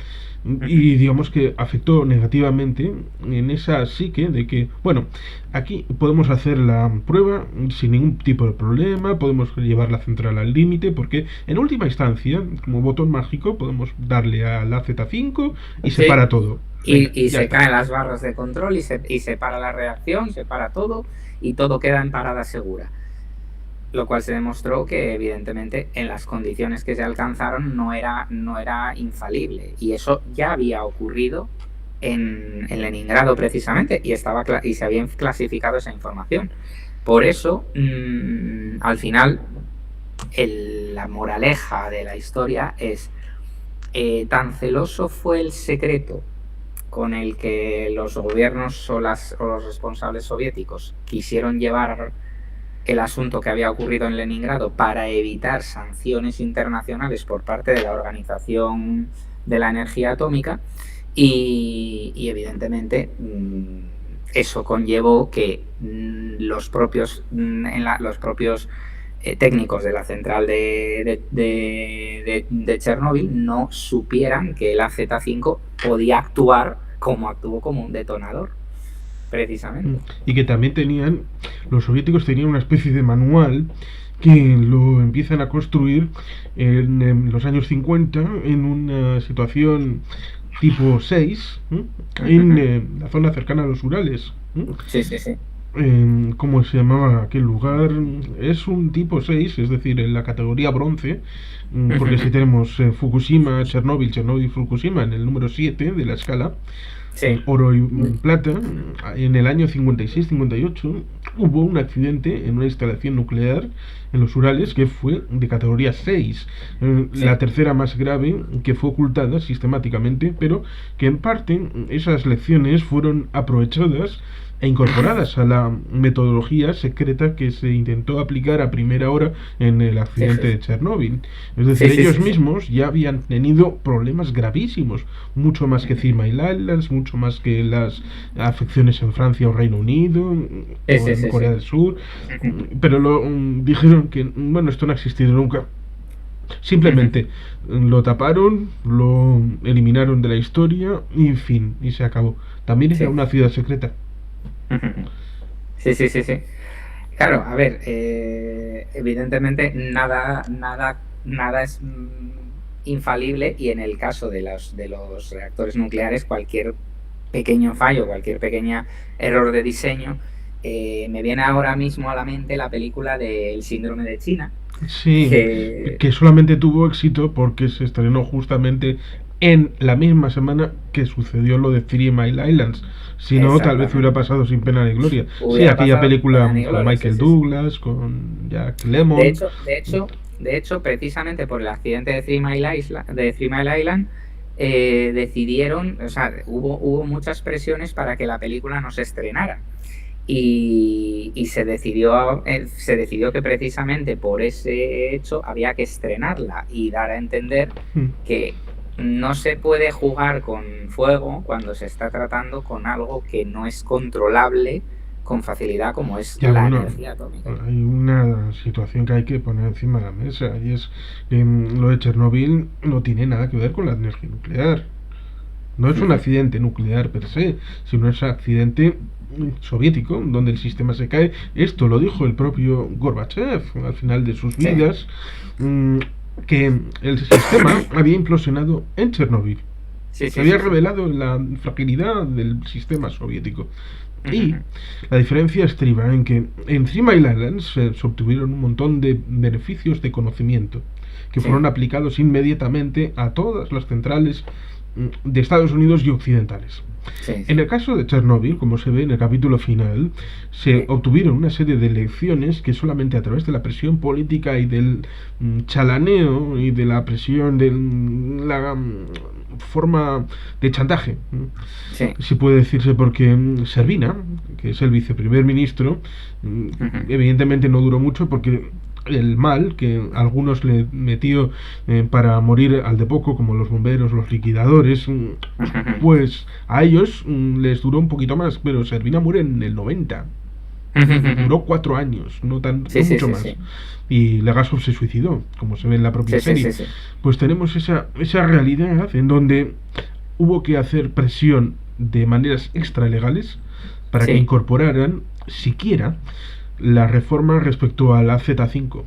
Ujú. Y digamos que afectó negativamente en esa psique de que, bueno, aquí podemos hacer la prueba sin ningún tipo de problema, podemos llevar la central al límite, porque en última instancia, como botón mágico, podemos darle a la Z5 y se Sí, para todo. Venga, y ya se está. caen las barras de control y se para la reacción, se para todo y todo queda en parada segura. Lo cual se demostró que evidentemente en las condiciones que se alcanzaron no era infalible. Y eso ya había ocurrido en Leningrado precisamente y se había clasificado esa información. Por eso, al final, la moraleja de la historia es, tan celoso fue el secreto con el que los gobiernos o los responsables soviéticos quisieron llevar el asunto que había ocurrido en Leningrado para evitar sanciones internacionales por parte de la Organización de la Energía Atómica evidentemente eso conllevó que los propios técnicos de la central de Chernóbil no supieran que el AZ5 podía actuar como actuó como un detonador, precisamente. Y que también tenían, los soviéticos tenían una especie de manual que lo empiezan a construir en los años 50 en una situación tipo 6 en la zona cercana a los Urales. Sí, sí, sí. ¿Cómo se llamaba aquel lugar? Es un tipo 6, es decir, en la categoría bronce, porque si tenemos Fukushima, Chernóbil, Chernóbil, Fukushima en el número 7 de la escala, Sí, oro y plata, en el año 56-58 hubo un accidente en una instalación nuclear en los Urales que fue de categoría 6, la sí, tercera más grave, que fue ocultada sistemáticamente, pero que en parte esas lecciones fueron aprovechadas e incorporadas a la metodología secreta que se intentó aplicar a primera hora en el sí, accidente de Chernóbil. Es decir, sí, sí, ellos sí, sí, mismos ya habían tenido problemas gravísimos, mucho más que Three Mile Islands, mucho más que las afecciones en Francia o Reino Unido sí, o sí, en sí, sí. Corea del Sur, pero dijeron que, bueno, esto no ha existido nunca. Simplemente lo taparon, lo eliminaron de la historia y fin, y se acabó. También era Sí. una ciudad secreta. Sí, sí, sí, sí. Claro, a ver, evidentemente nada es infalible y en el caso de los reactores nucleares, cualquier pequeño fallo, cualquier pequeña error de diseño, me viene ahora mismo a la mente la película del síndrome de China, Sí, que que solamente tuvo éxito porque se estrenó justamente en la misma semana que sucedió lo de Three Mile Islands. Si no, tal vez hubiera exactamente pasado sin pena ni gloria. Sí, hubiera aquella pasado sin película pena ni con gloria, sí, Michael sí, sí. Douglas, con Jack De Lemmon. hecho, de hecho, de hecho, precisamente por el accidente de Three Mile Island, decidieron, o sea, hubo muchas presiones para que la película no se estrenara. Y se decidió que precisamente por ese hecho había que estrenarla y dar a entender Mm. que no se puede jugar con fuego cuando se está tratando con algo que no es controlable con facilidad como es Ya la bueno, energía atómica. hay una situación que hay que poner encima de la mesa y es que lo de Chernobyl no tiene nada que ver con la energía nuclear. No es un accidente nuclear per se, sino es un accidente soviético, donde el sistema se cae. Esto lo dijo el propio Gorbachev al final de sus Sí, vidas, mm, que el sistema había implosionado en Chernóbil. sí, Se sí, había sí, sí. revelado la fragilidad del sistema soviético. Y la diferencia estriba en que en Three Mile Islands se obtuvieron un montón de beneficios de conocimiento que Sí, fueron aplicados inmediatamente a todas las centrales de Estados Unidos y occidentales. sí, En sí, el caso de Chernóbil, como se ve en el capítulo final, se sí. obtuvieron una serie de lecciones que solamente a través de la presión política y del chalaneo y de la presión de la forma de chantaje, Sí. si puede decirse, porque Servina, que es el viceprimer ministro, evidentemente no duró mucho porque el mal que algunos le metió para morir al de poco, como los bomberos, los liquidadores, pues a ellos les duró un poquito más, pero Servina muere en el 90. Duró 4 años, no Sí, sí, mucho sí, más. sí. Y Legasov se suicidó, como se ve en la propia Sí, sí, serie. sí, sí. Pues tenemos esa realidad en donde hubo que hacer presión de maneras extralegales para que Sí, incorporaran siquiera la reforma respecto al AZ5,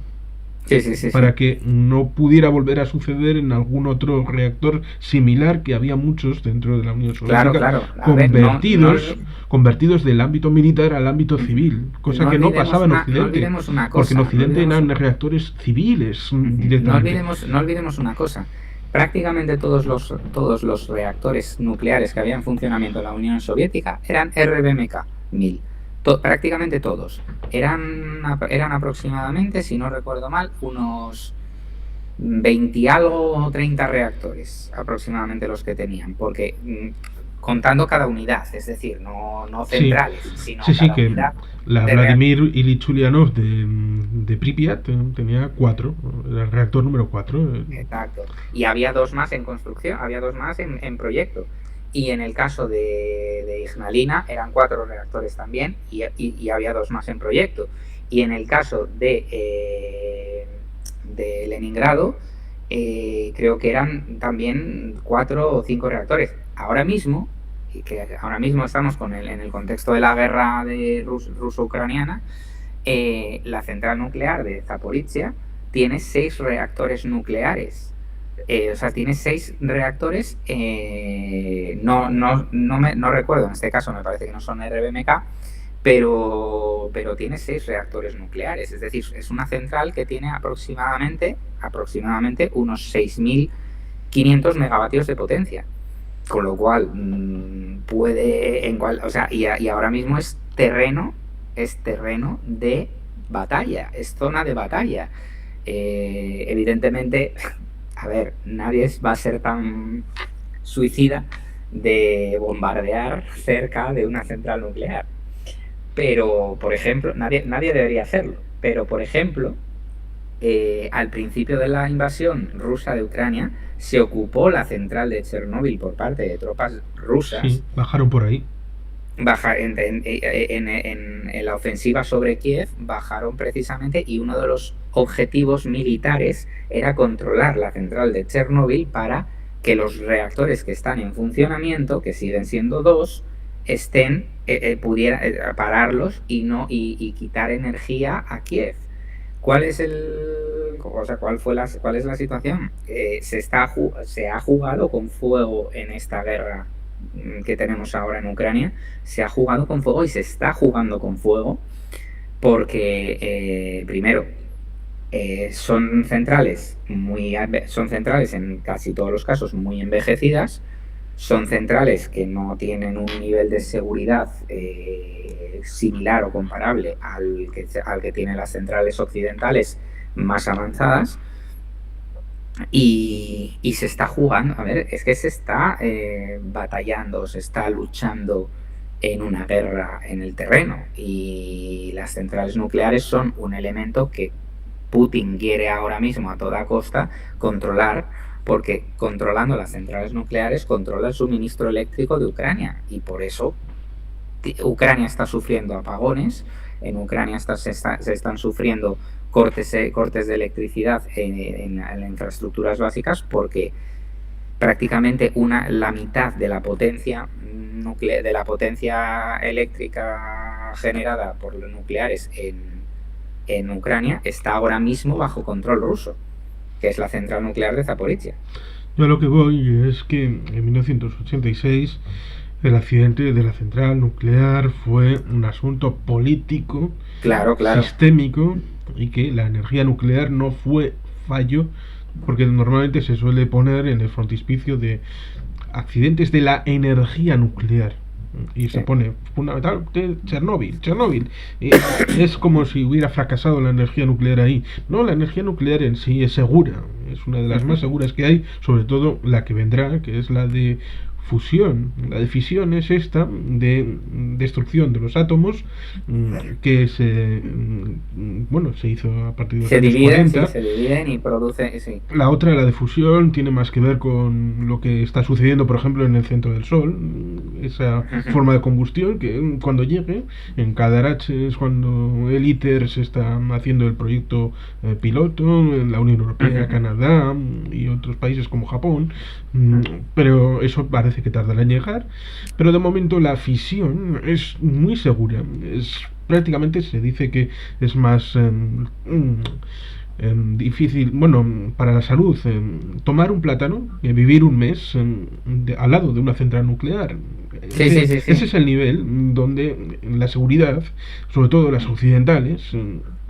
sí, sí, sí, para sí. que no pudiera volver a suceder en algún otro reactor similar, que había muchos dentro de la Unión Claro, Soviética claro. A ver, convertidos convertidos del ámbito militar al ámbito civil, cosa que no pasaba en no Occidente, olvidemos una porque en cosa, no Occidente olvidemos, eran reactores civiles no directamente. olvidemos, no olvidemos una cosa. Prácticamente todos los reactores nucleares que había en funcionamiento en la Unión Soviética eran RBMK 1000. Prácticamente todos. Eran aproximadamente, si no recuerdo mal, unos 20 y algo o 30 reactores aproximadamente los que tenían, porque contando cada unidad, es decir, no Sí, centrales, sino sí, cada que unidad la de reactor. Vladimir Ilich Ulyanov de Pripyat tenía 4, era el reactor número 4. Exacto. Y había dos más en construcción, había dos más en proyecto. Y en el caso de Ignalina eran 4 reactores también y había dos más en proyecto. Y en el caso de Leningrado, creo que eran también 4 o 5 reactores. Ahora mismo, y que ahora mismo estamos en el contexto de la guerra ruso-ucraniana, la central nuclear de Zaporizhia tiene 6 reactores nucleares. O sea, tiene 6 reactores, no recuerdo, en este caso me parece que no son RBMK, pero tiene 6 reactores nucleares. Es decir, es una central que tiene aproximadamente unos 6.500 megavatios de potencia. Con lo cual, o sea, y ahora mismo es terreno de batalla, es zona de batalla. Evidentemente, a ver, nadie va a ser tan suicida de bombardear cerca de una central nuclear. Pero, por ejemplo, nadie debería hacerlo. Pero, por ejemplo, al principio de la invasión rusa de Ucrania, se ocupó la central de Chernóbil por parte de tropas rusas. Sí, bajaron por ahí. En la ofensiva sobre Kiev bajaron precisamente, y uno de los objetivos militares era controlar la central de Chernóbil para que los reactores que están en funcionamiento, que siguen siendo 2, pudieran pararlos y quitar energía a Kiev. ¿Cuál es cuál es la situación? Se ha jugado con fuego en esta guerra que tenemos ahora en Ucrania. Se ha jugado con fuego y se está jugando con fuego porque, primero, son centrales en casi todos los casos muy envejecidas. Son centrales que no tienen un nivel de seguridad similar o comparable al que tienen las centrales occidentales más avanzadas. Y se está jugando, a ver, es que se está batallando, se está luchando en una guerra en el terreno. Y las centrales nucleares son un elemento que Putin quiere ahora mismo a toda costa controlar, porque controlando las centrales nucleares controla el suministro eléctrico de Ucrania, y por eso Ucrania está sufriendo apagones, en Ucrania se están sufriendo cortes de electricidad en las infraestructuras básicas, porque prácticamente la mitad de la potencia eléctrica generada por los nucleares en Ucrania está ahora mismo bajo control ruso, que es la central nuclear de Zaporizhia. Yo a lo que voy es que en 1986 el accidente de la central nuclear fue un asunto político, Claro, claro. sistémico, y que la energía nuclear no fue fallo, porque normalmente se suele poner en el frontispicio de accidentes de la energía nuclear. Y se pone fundamental Chernóbil. Es como si hubiera fracasado la energía nuclear ahí. No, la energía nuclear en sí es segura. Es una de las más seguras que hay, sobre todo la que vendrá, que es la de fusión. La de fisión es esta de destrucción de los átomos que se hizo a partir de los Se años dividen, 40. sí, se dividen y producen, sí. La otra, la de fusión, tiene más que ver con lo que está sucediendo, por ejemplo, en el centro del Sol. Esa forma de combustión que cuando llegue, en Cadarache es cuando el ITER se está haciendo el proyecto piloto, en la Unión Europea, Canadá y otros países como Japón. Pero eso parece que tardará en llegar. Pero de momento la fisión es muy segura. Prácticamente se dice que es más difícil, para la salud, tomar un plátano, vivir un mes al lado de una central nuclear. Sí, sí, sí, sí. Ese es el nivel donde la seguridad, sobre todo las occidentales,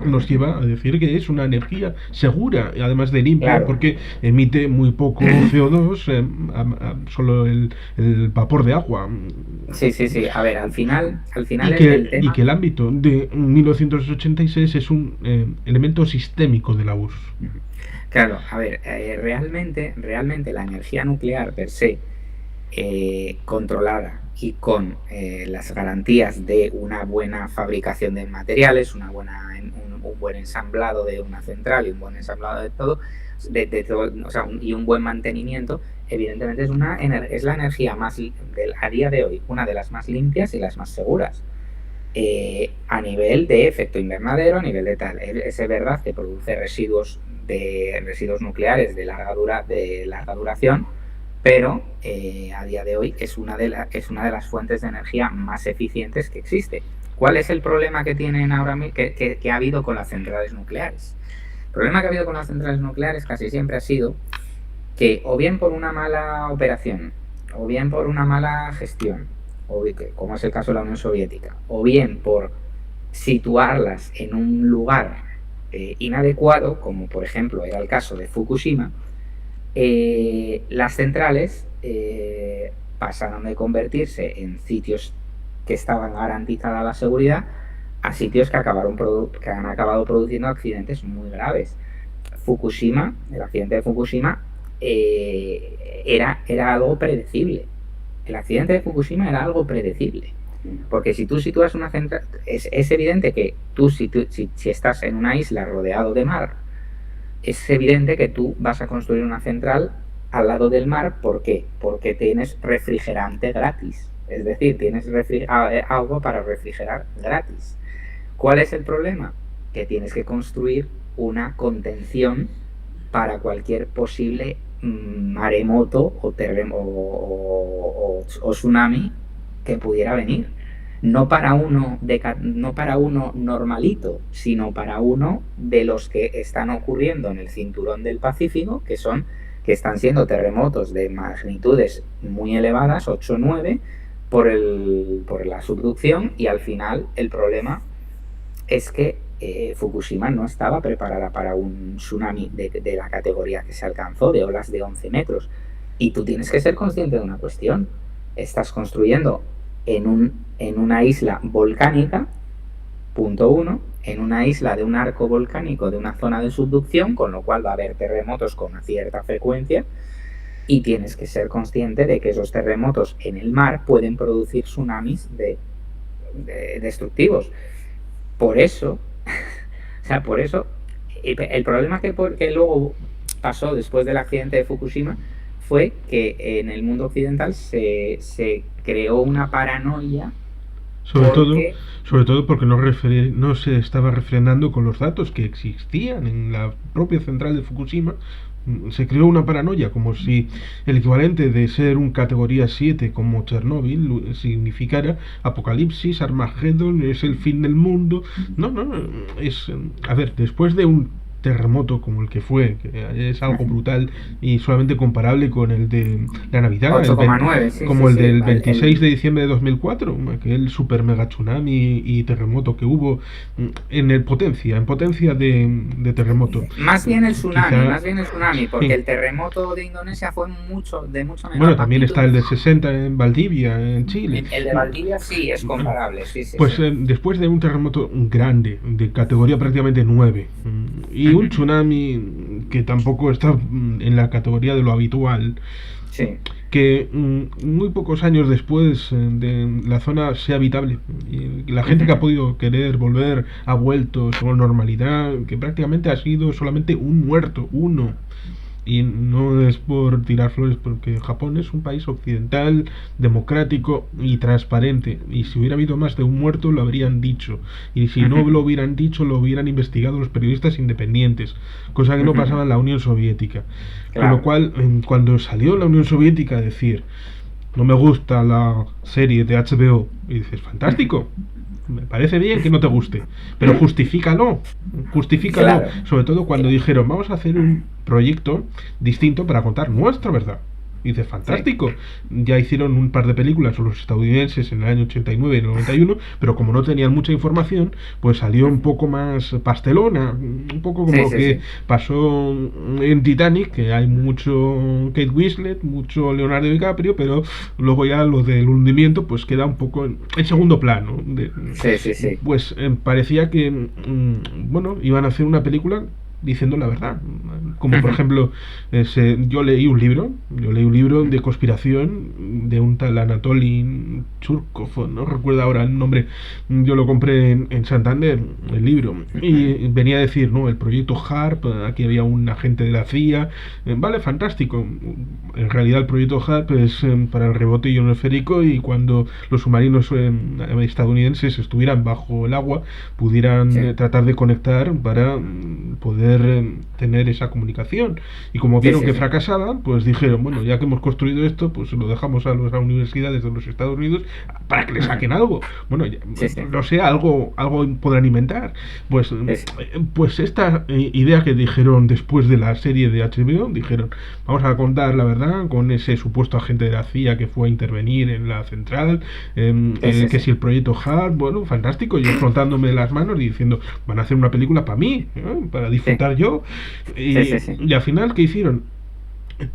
nos lleva a decir que es una energía segura, además de limpia, Claro. porque emite muy poco CO2, solo el vapor de agua. Sí, sí, sí. A ver, al final el Y tema... que el ámbito de 1986 es un elemento sistémico de la URSS. Claro, a ver, realmente la energía nuclear per se, controlada y con las garantías de una buena fabricación de materiales, un buen ensamblado de una central y un buen ensamblado de todo, o sea, y un buen mantenimiento, evidentemente es la energía a día de hoy, una de las más limpias y las más seguras. A nivel de efecto invernadero, a nivel de tal, es verdad que produce residuos nucleares de larga duración, pero a día de hoy es una de las fuentes de energía más eficientes que existe. ¿Cuál es el problema que tienen ahora que ha habido con las centrales nucleares? El problema que ha habido con las centrales nucleares casi siempre ha sido que, o bien por una mala operación, o bien por una mala gestión, como es el caso de la Unión Soviética, o bien por situarlas en un lugar inadecuado, como por ejemplo era el caso de Fukushima, las centrales pasaron de convertirse en sitios que estaban garantizada la seguridad a sitios que han acabado produciendo accidentes muy graves. El accidente de Fukushima era algo predecible. El accidente de Fukushima era algo predecible. Porque si tú sitúas una central, es evidente que si estás en una isla rodeado de mar, es evidente que tú vas a construir una central al lado del mar. ¿Por qué? Porque tienes refrigerante gratis. Es decir, tienes algo para refrigerar gratis. ¿Cuál es el problema? Que tienes que construir una contención para cualquier posible maremoto o tsunami que pudiera venir. No para uno normalito, sino para uno de los que están ocurriendo en el cinturón del Pacífico, que están siendo terremotos de magnitudes muy elevadas, 8 o 9, por la subducción, y al final el problema es que Fukushima no estaba preparada para un tsunami de la categoría que se alcanzó, de olas de 11 metros. Y tú tienes que ser consciente de una cuestión. Estás construyendo en una isla volcánica, punto 1, en una isla de un arco volcánico de una zona de subducción, con lo cual va a haber terremotos con una cierta frecuencia, y tienes que ser consciente de que esos terremotos en el mar pueden producir tsunamis destructivos. Por eso, el problema que luego pasó después del accidente de Fukushima fue que en el mundo occidental se creó una paranoia. Sobre todo porque no se estaba refrenando con los datos que existían en la propia central de Fukushima. Se creó una paranoia, como si el equivalente de ser un categoría 7 como Chernóbil significara apocalipsis, Armagedón, es el fin del mundo. No, a ver, después de un terremoto como el que fue, que es algo brutal y solamente comparable con el de la Navidad, 8,9, como el del 26 de diciembre de 2004, aquel super mega tsunami y terremoto que hubo en potencia de terremoto. Más bien el tsunami, porque sí. El terremoto de Indonesia fue de mucho menor. Bueno, también está el de 60 en Valdivia, en Chile. El de Valdivia sí es comparable, sí. Pues después de un terremoto grande, de categoría prácticamente 9, y y un tsunami que tampoco está en la categoría de lo habitual, Sí. que muy pocos años después de la zona sea habitable. Y la gente que ha podido querer volver ha vuelto con normalidad, que prácticamente ha sido solamente un muerto, uno. Y no es por tirar flores, porque Japón es un país occidental, democrático y transparente. Y si hubiera habido más de un muerto, lo habrían dicho. Y si no lo hubieran dicho, lo hubieran investigado los periodistas independientes, cosa que no pasaba en la Unión Soviética. Con lo Claro. cual, cuando salió la Unión Soviética a decir, no me gusta la serie de HBO, y dices, fantástico, me parece bien que no te guste, pero justifícalo, Claro. sobre todo cuando dijeron, vamos a hacer un proyecto distinto para contar nuestra verdad. Y dices, Sí. fantástico. Ya hicieron un par de películas los estadounidenses en el año 89 y en el 91, pero como no tenían mucha información, pues salió un poco más pastelona, un poco como Sí, lo sí, que sí. pasó en Titanic, que hay mucho Kate Winslet, mucho Leonardo DiCaprio, pero luego ya lo del hundimiento pues queda un poco en segundo plano. Sí, sí, sí. Pues parecía que, bueno, iban a hacer una película diciendo la verdad. Como por ejemplo, yo leí un libro de conspiración de un tal Anatoly Churkov, no recuerdo ahora el nombre, yo lo compré en Santander, el libro, y venía a decir, no, el proyecto HARP, aquí había un agente de la CIA, vale, fantástico. En realidad el proyecto HARP es para el rebote ionosférico y cuando los submarinos estadounidenses estuvieran bajo el agua pudieran Sí. tratar de conectar para poder tener esa comunicación. Y como Sí, vieron sí, que sí. fracasaban, pues dijeron, bueno, ya que hemos construido esto, pues lo dejamos a las universidades de los Estados Unidos para que le saquen algo. Bueno, Sí, sí. no sé, algo podrán inventar. Pues, Sí, sí. pues esta idea que dijeron después de la serie de HBO, dijeron, vamos a contar la verdad con ese supuesto agente de la CIA que fue a intervenir en la central, Sí, sí, que sí. si el proyecto HARP, bueno, fantástico, yo frotándome las manos y diciendo, van a hacer una película para mí, para Sí, disfrutar yo. sí, sí, sí. Y al final, ¿qué hicieron?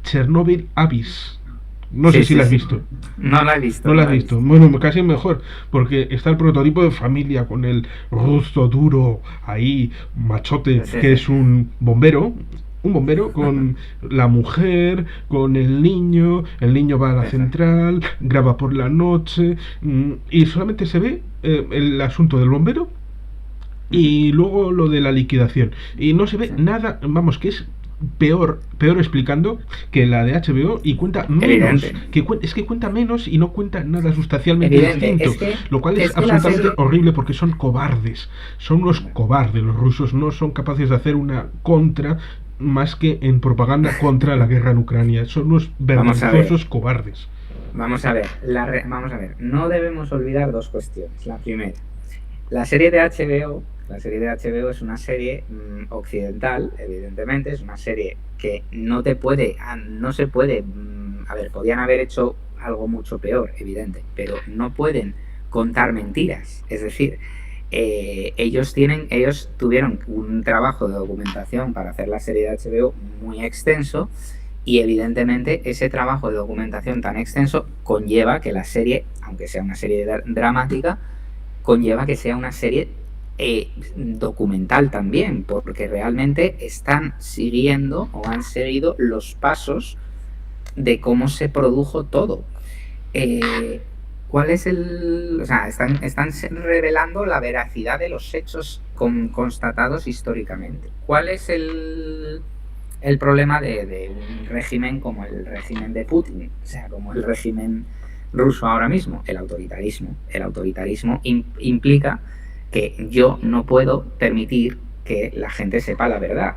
Chernobyl Abyss. No sé Sí, si sí, la has sí. visto. No la he visto, No no la has la he visto. visto. Bueno, casi mejor, porque está el prototipo de familia con el ruso duro ahí, machote, Sí, que sí. es un bombero con la mujer, con el niño va a la Sí, sí. central, graba por la noche, y solamente se ve el asunto del bombero y luego lo de la liquidación. Y no se ve Sí. nada, vamos, que es peor explicando que la de HBO y cuenta menos, Evidente. es que cuenta menos y no cuenta nada sustancialmente Evidente. distinto, lo cual es Es que la absolutamente serie. horrible porque son cobardes, son unos cobardes, los rusos no son capaces de hacer una contra más que en propaganda contra la guerra en Ucrania, son unos Vamos a ver. vergonzosos cobardes. Vamos a ver. Vamos a ver. No debemos olvidar dos cuestiones. La primera. La serie de HBO, es una serie occidental, evidentemente, es una serie que no se puede, a ver, podían haber hecho algo mucho peor, evidente, pero no pueden contar mentiras. Es decir, ellos tuvieron un trabajo de documentación para hacer la serie de HBO muy extenso y evidentemente ese trabajo de documentación tan extenso conlleva que la serie, aunque sea una serie dramática, conlleva que sea una serie documental también, porque realmente están siguiendo o han seguido los pasos de cómo se produjo todo. ¿Cuál es el...? O sea, están revelando la veracidad de los hechos constatados históricamente. ¿Cuál es el problema de un régimen como el régimen de Putin? O sea, como el régimen ruso ahora mismo, el autoritarismo. El autoritarismo implica que yo no puedo permitir que la gente sepa la verdad.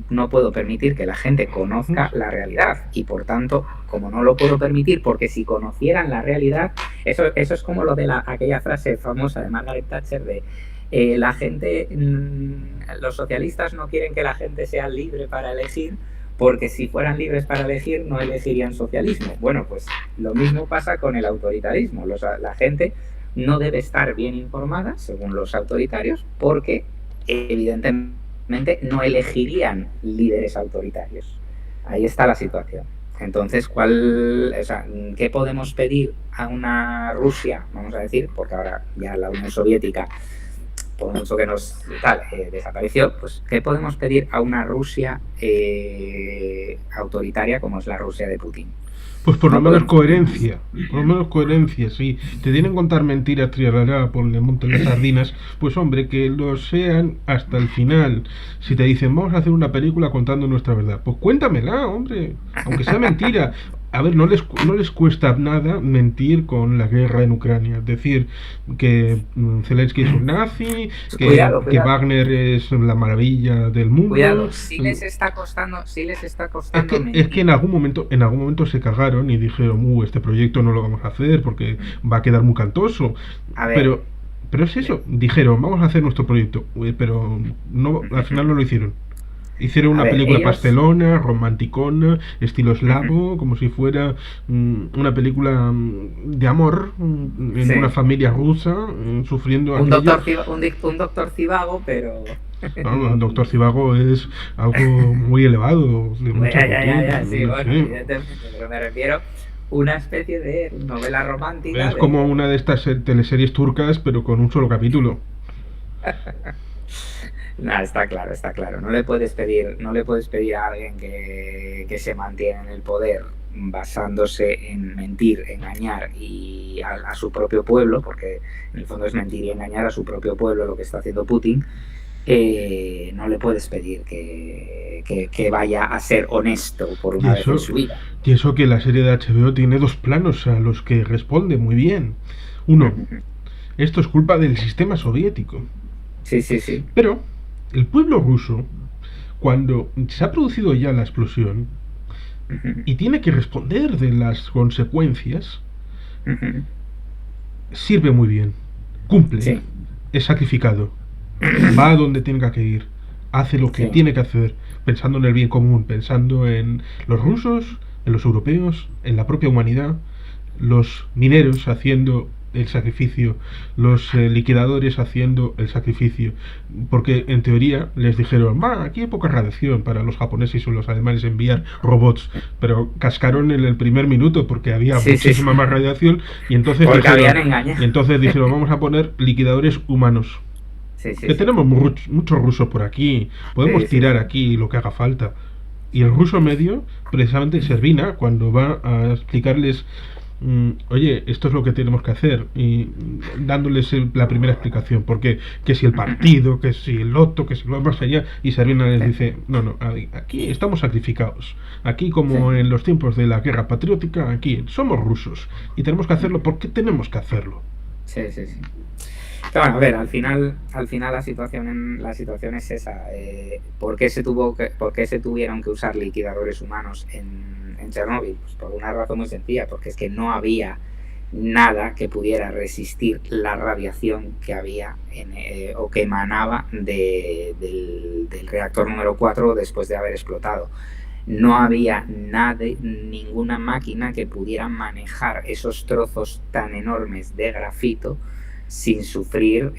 No puedo permitir que la gente conozca la realidad y por tanto, como no lo puedo permitir, porque si conocieran la realidad, eso es como lo de aquella frase famosa de Margaret Thatcher de la gente, los socialistas no quieren que la gente sea libre para elegir, porque si fueran libres para elegir no elegirían socialismo. Bueno, pues lo mismo pasa con el autoritarismo. La gente no debe estar bien informada, según los autoritarios, porque evidentemente no elegirían líderes autoritarios. Ahí está la situación. Entonces, ¿qué podemos pedir a una Rusia, vamos a decir, porque ahora ya la Unión Soviética por mucho que nos desapareció, pues ¿qué podemos pedir a una Rusia autoritaria como es la Rusia de Putin? Pues por lo No menos podemos. coherencia, sí. Te tienen que contar mentiras, triarará, por le monten las sardinas, pues hombre, que lo sean hasta el final. Si te dicen, vamos a hacer una película contando nuestra verdad, pues cuéntamela, hombre, aunque sea mentira. A ver, no les cuesta nada mentir con la guerra en Ucrania. Es decir, que Zelensky es un nazi, Cuidado, que cuidado. Wagner es la maravilla del mundo. Cuidado, sí les está costando Es que mentir. en algún momento se cagaron y dijeron, este proyecto no lo vamos a hacer porque va a quedar muy cantoso. A ver, Pero, pero es eso, dijeron, vamos a hacer nuestro proyecto, pero no, al final no lo hicieron. Hicieron a una ver, película ellos. pastelona, romanticona, estilo eslavo, como si fuera una película de amor en una Sí. familia rusa, sufriendo Un aquello. un doctor Cibago, pero. Vamos, Doctor Cibago es algo muy elevado, de mucha Ya, cultura. sí, bueno, Sí. evidentemente, pero me refiero una especie de novela romántica Es como una de estas teleseries turcas, pero con un solo capítulo. No, está claro, está claro. No le puedes pedir a alguien que se mantiene en el poder basándose en mentir, engañar y a su propio pueblo, porque en el fondo es mentir y engañar a su propio pueblo lo que está haciendo Putin. No le puedes pedir que vaya a ser honesto por Y una vez en eso, su vida. y eso que la serie de HBO tiene dos planos a los que responde muy bien. Uno, esto es culpa del sistema soviético. Sí, sí, sí. Pero el pueblo ruso, cuando se ha producido ya la explosión y tiene que responder de las consecuencias, sirve muy bien. Cumple. Sí, Es sacrificado. Va a donde tenga que ir. Hace lo que sí. tiene que hacer, pensando en el bien común, pensando en los rusos, en los europeos, en la propia humanidad, los mineros haciendo el sacrificio, los liquidadores haciendo el sacrificio, porque en teoría les dijeron, aquí hay poca radiación para los japoneses o los alemanes enviar robots, pero cascaron en el primer minuto porque había Sí, sí, muchísima sí. más radiación Porque habían engañado. y entonces dijeron, vamos a poner liquidadores humanos. Sí, sí, Que sí. tenemos muchos rusos por aquí, podemos Sí, sí, tirar sí. aquí lo que haga falta. Y el ruso medio, precisamente Servina, cuando va a explicarles, oye, esto es lo que tenemos que hacer, y dándoles la primera explicación, porque que si el partido, que si el loto, que si lo más allá, y Servina les dice, no, aquí estamos sacrificados. Aquí, como Sí. en los tiempos de la guerra patriótica, aquí somos rusos, y tenemos que hacerlo porque tenemos que hacerlo. Sí, sí, sí. Pero bueno, a ver, al final la situación es esa. ¿Por qué se tuvieron que usar liquidadores humanos en Chernóbil? Pues por una razón muy sencilla, porque es que no había nada que pudiera resistir la radiación que había o que emanaba del reactor número 4 después de haber explotado. No había ninguna máquina que pudiera manejar esos trozos tan enormes de grafito sin sufrir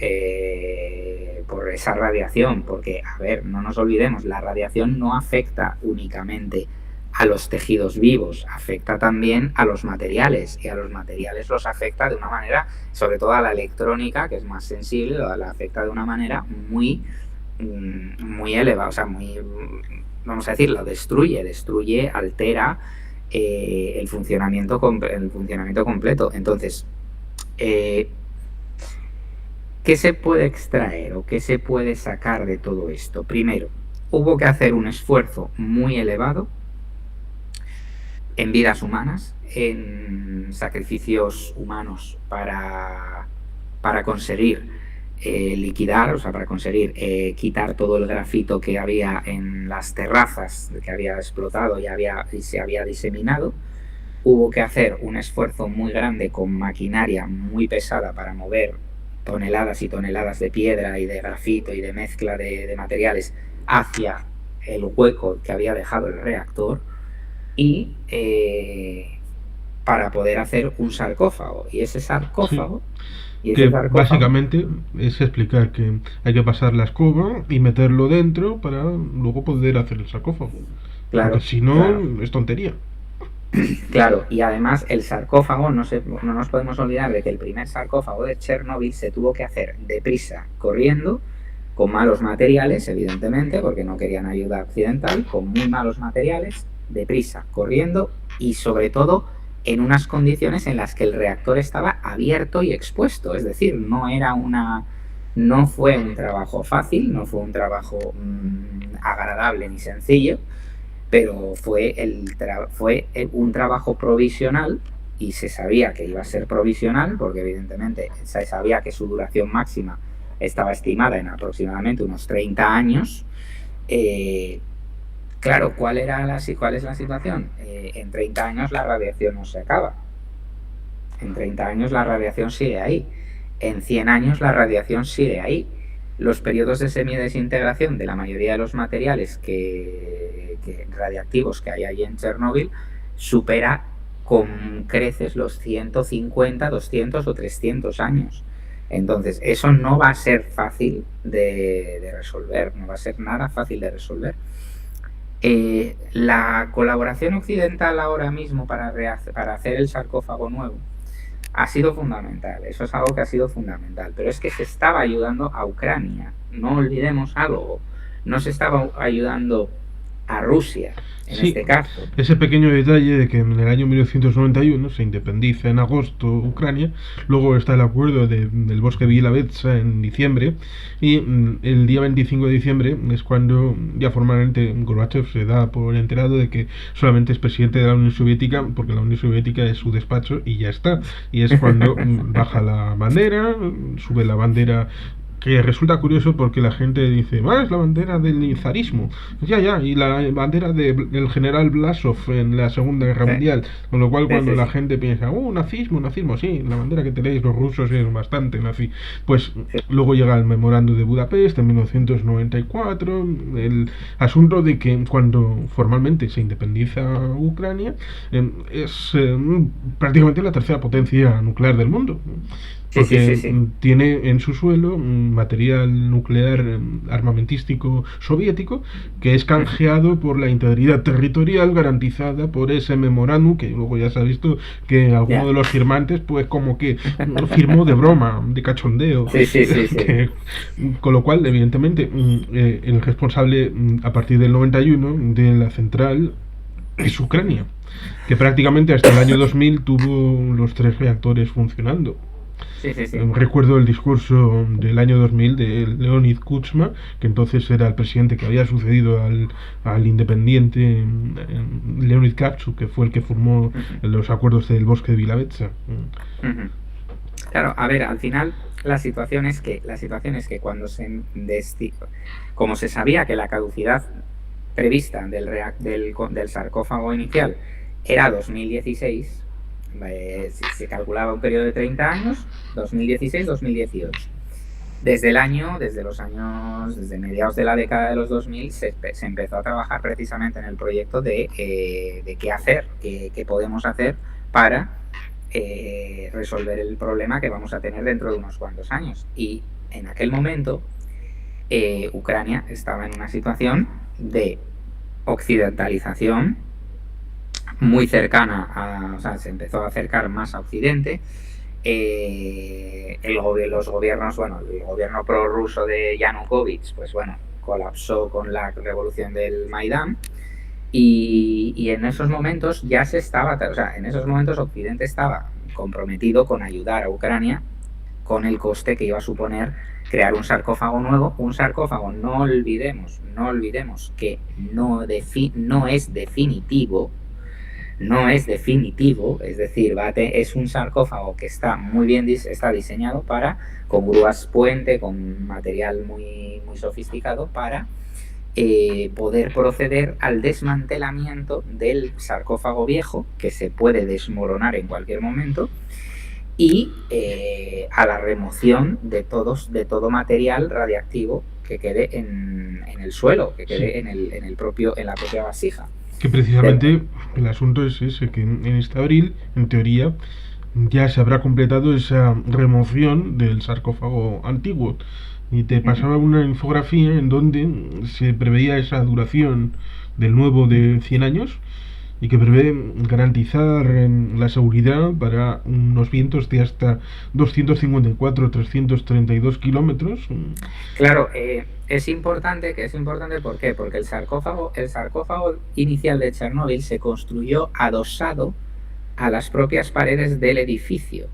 por esa radiación, porque, a ver, no nos olvidemos, la radiación no afecta únicamente a los tejidos vivos, afecta también a los materiales, y a los materiales los afecta de una manera, sobre todo a la electrónica, que es más sensible, la afecta de una manera muy elevada, o sea, vamos a decirlo, destruye, altera el funcionamiento completo. Entonces, ¿qué se puede extraer o qué se puede sacar de todo esto? Primero, hubo que hacer un esfuerzo muy elevado en vidas humanas, en sacrificios humanos para conseguir liquidar, o sea, para conseguir quitar todo el grafito que había en las terrazas, que había explotado y se había diseminado. Hubo que hacer un esfuerzo muy grande con maquinaria muy pesada para mover toneladas y toneladas de piedra y de grafito y de mezcla de materiales hacia el hueco que había dejado el reactor y para poder hacer un sarcófago. Y ese sarcófago... Sí. Que básicamente es explicar que hay que pasar la escoba y meterlo dentro para luego poder hacer el sarcófago. Claro, porque si no, claro. es tontería. Claro, y además el sarcófago, no nos podemos olvidar de que el primer sarcófago de Chernóbil se tuvo que hacer deprisa, corriendo, con malos materiales, evidentemente, porque no querían ayuda occidental, con muy malos materiales, deprisa, corriendo y sobre todo en unas condiciones en las que el reactor estaba abierto y expuesto, es decir, no fue un trabajo fácil, no fue un trabajo agradable ni sencillo, pero fue un trabajo provisional y se sabía que iba a ser provisional porque evidentemente se sabía que su duración máxima estaba estimada en aproximadamente unos 30 años. Claro, ¿cuál es la situación? En 30 años la radiación no se acaba. En 30 años la radiación sigue ahí. En 100 años la radiación sigue ahí. Los periodos de semidesintegración de la mayoría de los materiales radiactivos que hay allí en Chernóbil supera con creces los 150, 200 o 300 años. Entonces, eso no va a ser fácil de resolver, no va a ser nada fácil de resolver. La colaboración occidental ahora mismo para hacer el sarcófago nuevo ha sido fundamental, eso es algo que ha sido fundamental, pero es que se estaba ayudando a Ucrania, no olvidemos algo, no se estaba ayudando a Rusia, en este caso. Ese pequeño detalle de que en el año 1991 se independiza en agosto Ucrania, luego está el acuerdo del bosque de Bielavetsa en diciembre, y el día 25 de diciembre es cuando ya formalmente Gorbachev se da por enterado de que solamente es presidente de la Unión Soviética, porque la Unión Soviética es su despacho y ya está. Y es cuando baja la bandera, sube la bandera, que resulta curioso porque la gente dice, es la bandera del zarismo. Ya, y la bandera del general Blasov en la Segunda Guerra Mundial. Con lo cual, cuando la gente piensa, nazismo, sí, la bandera que tenéis los rusos es bastante nazi. Pues luego llega el memorando de Budapest en 1994, el asunto de que cuando formalmente se independiza Ucrania, es prácticamente la tercera potencia nuclear del mundo. Porque tiene en su suelo material nuclear armamentístico soviético que es canjeado por la integridad territorial garantizada por ese memorándum, que luego ya se ha visto que alguno de los firmantes pues como que firmó de broma, de cachondeo. Con lo cual, evidentemente, el responsable a partir del 91 de la central es Ucrania, que prácticamente hasta el año 2000 tuvo los 3 reactores funcionando. Recuerdo el discurso del año 2000 de Leonid Kuchma, que entonces era el presidente que había sucedido al independiente Leonid Kravchuk, que fue el que formó los acuerdos del bosque de Bielavetsa. Claro, a ver, al final la situación es que cuando como se sabía que la caducidad prevista del sarcófago inicial era 2016, se calculaba un periodo de 30 años, 2016-2018. Desde mediados de la década de los 2000 se empezó a trabajar precisamente en el proyecto de qué hacer, qué podemos hacer para resolver el problema que vamos a tener dentro de unos cuantos años. Y en aquel momento Ucrania estaba en una situación de occidentalización muy cercana se empezó a acercar más a Occidente. Los gobiernos, el gobierno prorruso de Yanukovych, pues colapsó con la revolución del Maidán, y en esos momentos en esos momentos Occidente estaba comprometido con ayudar a Ucrania con el coste que iba a suponer crear un sarcófago nuevo. Un sarcófago, no olvidemos que no es definitivo, es decir, es un sarcófago que está muy bien está diseñado con grúas puente, con material muy, muy sofisticado para poder proceder al desmantelamiento del sarcófago viejo, que se puede desmoronar en cualquier momento, y a la remoción de todo material radiactivo que quede en el suelo, que quede en la propia vasija. Que precisamente el asunto es ese, que en este abril, en teoría, ya se habrá completado esa remoción del sarcófago antiguo. Y te pasaba una infografía en donde se preveía esa duración del nuevo de 100 años, y que prevé garantizar la seguridad para unos vientos de hasta 254-332 kilómetros. Claro, es importante, ¿por qué? Porque el sarcófago inicial de Chernóbil se construyó adosado a las propias paredes del edificio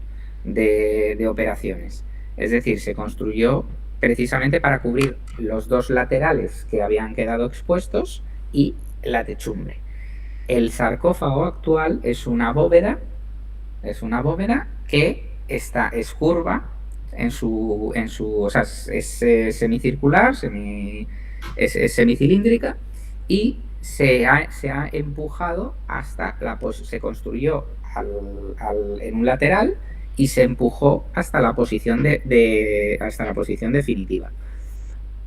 de operaciones. Es decir, se construyó precisamente para cubrir los dos laterales que habían quedado expuestos y la techumbre. El sarcófago actual es una bóveda que es curva o sea, es semicircular, es semicilíndrica, y se ha empujado se construyó en un lateral y se empujó hasta la posición hasta la posición definitiva.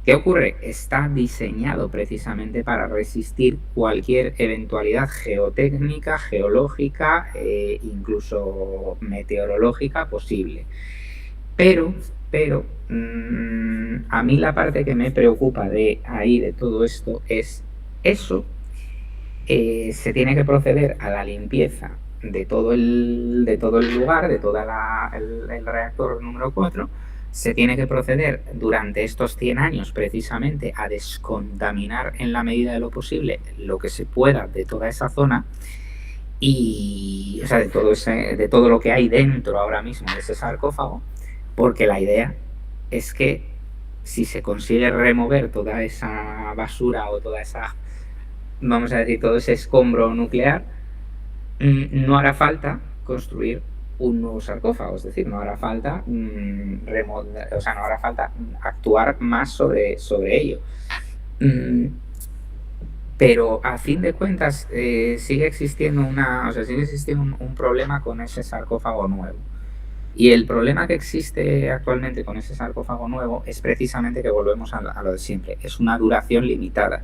¿Qué ocurre? Está diseñado precisamente para resistir cualquier eventualidad geotécnica, geológica, incluso meteorológica posible. Pero a mí la parte que me preocupa de todo esto es eso. Se tiene que proceder a la limpieza de todo el lugar, de todo el reactor número 4. Se tiene que proceder durante estos 100 años precisamente a descontaminar en la medida de lo posible lo que se pueda de toda esa zona y, o sea, de todo lo que hay dentro ahora mismo de ese sarcófago, porque la idea es que si se consigue remover toda esa basura o toda esa, vamos a decir, todo ese escombro nuclear, no hará falta construir un nuevo sarcófago, es decir, no hará falta no hará falta actuar más sobre ello. Pero a fin de cuentas sigue existiendo un problema con ese sarcófago nuevo. Y el problema que existe actualmente con ese sarcófago nuevo es precisamente que volvemos a lo de siempre, es una duración limitada.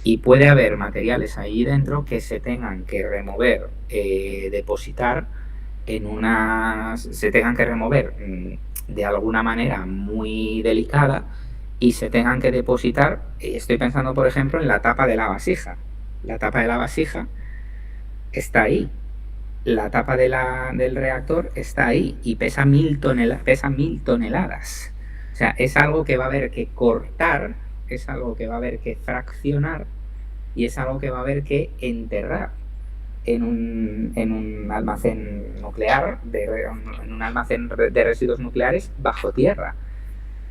Y puede haber materiales ahí dentro que se tengan que remover, depositar se tengan que remover de alguna manera muy delicada y se tengan que depositar. Estoy pensando, por ejemplo, en la tapa de la vasija. La tapa de la vasija está ahí. La tapa del reactor está ahí y pesa 1000 toneladas. O sea, es algo que va a haber que cortar, es algo que va a haber que fraccionar y es algo que va a haber que enterrar en un almacén nuclear, en un almacén de residuos nucleares bajo tierra.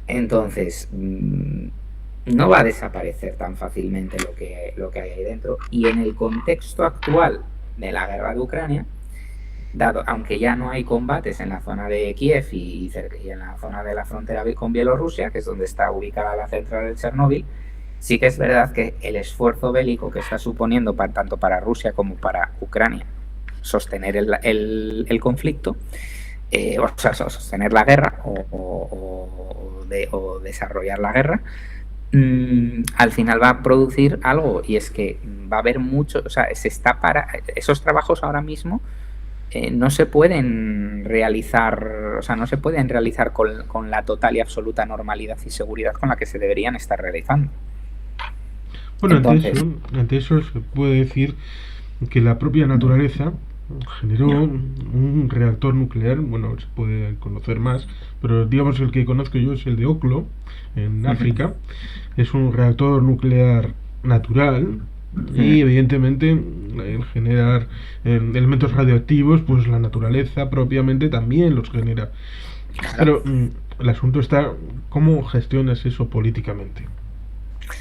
Entonces, no va a desaparecer tan fácilmente lo que hay ahí dentro. Y en el contexto actual de la guerra de Ucrania, aunque ya no hay combates en la zona de Kiev y en la zona de la frontera con Bielorrusia, que es donde está ubicada la central de Chernóbil, sí que es verdad que el esfuerzo bélico que está suponiendo tanto para Rusia como para Ucrania sostener el conflicto, o sea, sostener la guerra o desarrollar la guerra, al final va a producir algo, y es que va a haber mucho, o sea, esos trabajos ahora mismo no se pueden realizar, o sea, no se pueden realizar con la total y absoluta normalidad y seguridad con la que se deberían estar realizando. Bueno, ante eso se puede decir que la propia naturaleza generó un reactor nuclear. Bueno, se puede conocer más, pero digamos el que conozco yo es el de Oklo, en África. Es un reactor nuclear natural y evidentemente el generar elementos radioactivos, pues la naturaleza propiamente también los genera. Pero el asunto está cómo gestionas eso políticamente.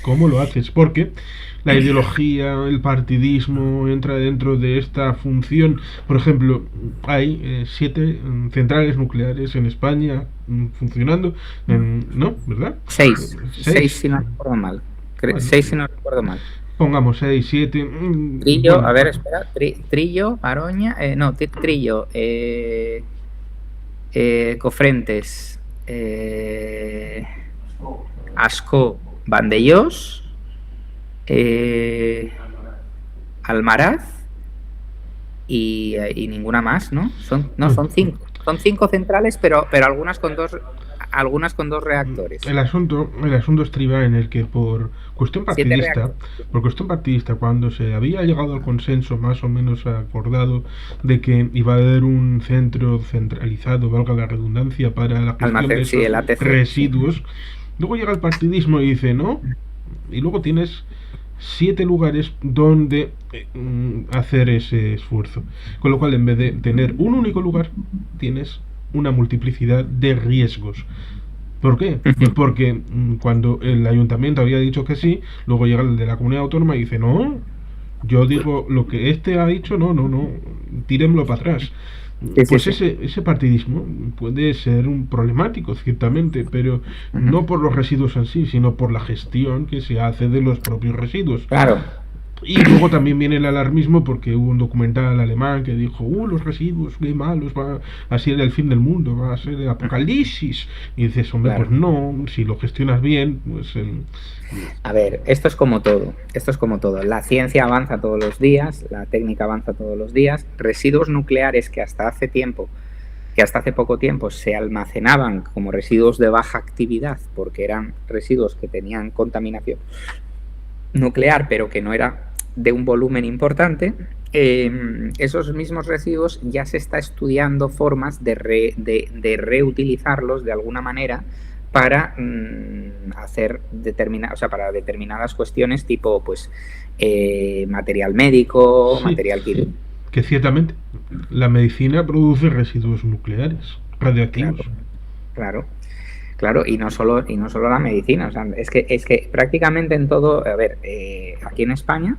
¿Cómo lo haces? Porque la ideología, el partidismo entra dentro de esta función. Por ejemplo, hay 7 centrales nucleares en España funcionando. ¿No? ¿Verdad? 6 si no recuerdo mal. 6 si no recuerdo mal. Pongamos 6, 7. Trillo, bueno. A ver, espera. Trillo, Aroña. Trillo. Cofrentes. Ascó. Vandellós, Almaraz y ninguna más, ¿no? Son 5. Son 5 centrales, pero algunas con 2 algunas con 2 reactores. El asunto estriba en el que por cuestión 7 partidista, reactores. cuando se había llegado al consenso más o menos acordado de que iba a haber un centro centralizado, valga la redundancia, para la gestión de Sí, esos el ATC. residuos, luego llega el partidismo y dice no, y luego tienes 7 lugares donde hacer ese esfuerzo. Con lo cual, en vez de tener un único lugar, tienes una multiplicidad de riesgos. ¿Por qué? Pues porque cuando el ayuntamiento había dicho que sí, luego llega el de la comunidad autónoma y dice, no, yo digo lo que este ha dicho, no, tírenlo para atrás. Pues Sí. ese partidismo puede ser un problemático, ciertamente, pero no por los residuos en sí, sino por la gestión que se hace de los propios residuos. Claro. Y luego también viene el alarmismo porque hubo un documental alemán que dijo, los residuos, qué malos, va a ser el fin del mundo, va a ser el apocalipsis. Y dices, hombre, Claro. pues no, si lo gestionas bien, pues... A ver, esto es como todo. La ciencia avanza todos los días, la técnica avanza todos los días. Residuos nucleares que hasta hace poco tiempo se almacenaban como residuos de baja actividad, porque eran residuos que tenían contaminación nuclear, pero que no era de un volumen importante, esos mismos residuos ya se está estudiando formas de reutilizarlos de alguna manera para hacer para determinadas cuestiones tipo pues material médico, Sí, material quirúrgico. que ciertamente la medicina produce residuos nucleares radioactivos. Claro, y no solo la medicina, o sea, es que prácticamente en todo, a ver, aquí en España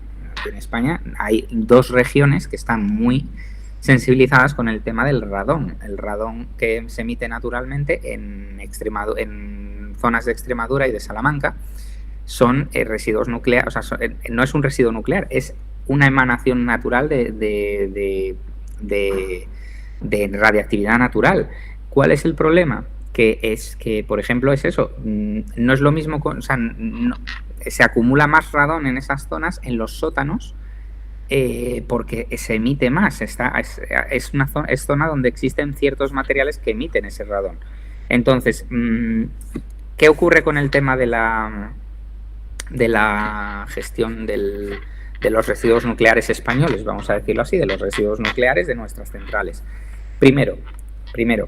hay 2 regiones que están muy sensibilizadas con el tema del radón. El radón que se emite naturalmente en zonas de Extremadura y de Salamanca son residuos nucleares, o sea, no es un residuo nuclear, es una emanación natural de radiactividad natural. ¿Cuál es el problema? Que es que, por ejemplo, es eso, no es lo mismo, se acumula más radón en esas zonas, en los sótanos, porque se emite más. Es zona donde existen ciertos materiales que emiten ese radón. Entonces, ¿qué ocurre con el tema de la gestión de los residuos nucleares españoles? Vamos a decirlo así, de los residuos nucleares de nuestras centrales. Primero,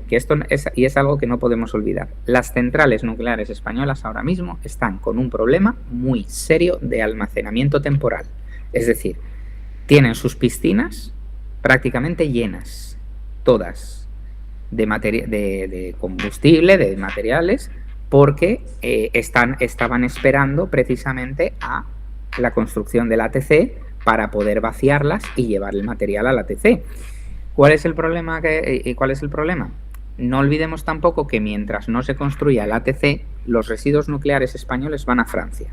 que esto es algo que no podemos olvidar. Las centrales nucleares españolas ahora mismo están con un problema muy serio de almacenamiento temporal. Es decir, tienen sus piscinas prácticamente llenas, todas, de combustible, de materiales, porque estaban esperando precisamente a la construcción del ATC para poder vaciarlas y llevar el material al ATC. ¿Cuál es el problema? No olvidemos tampoco que mientras no se construya el ATC, los residuos nucleares españoles van a Francia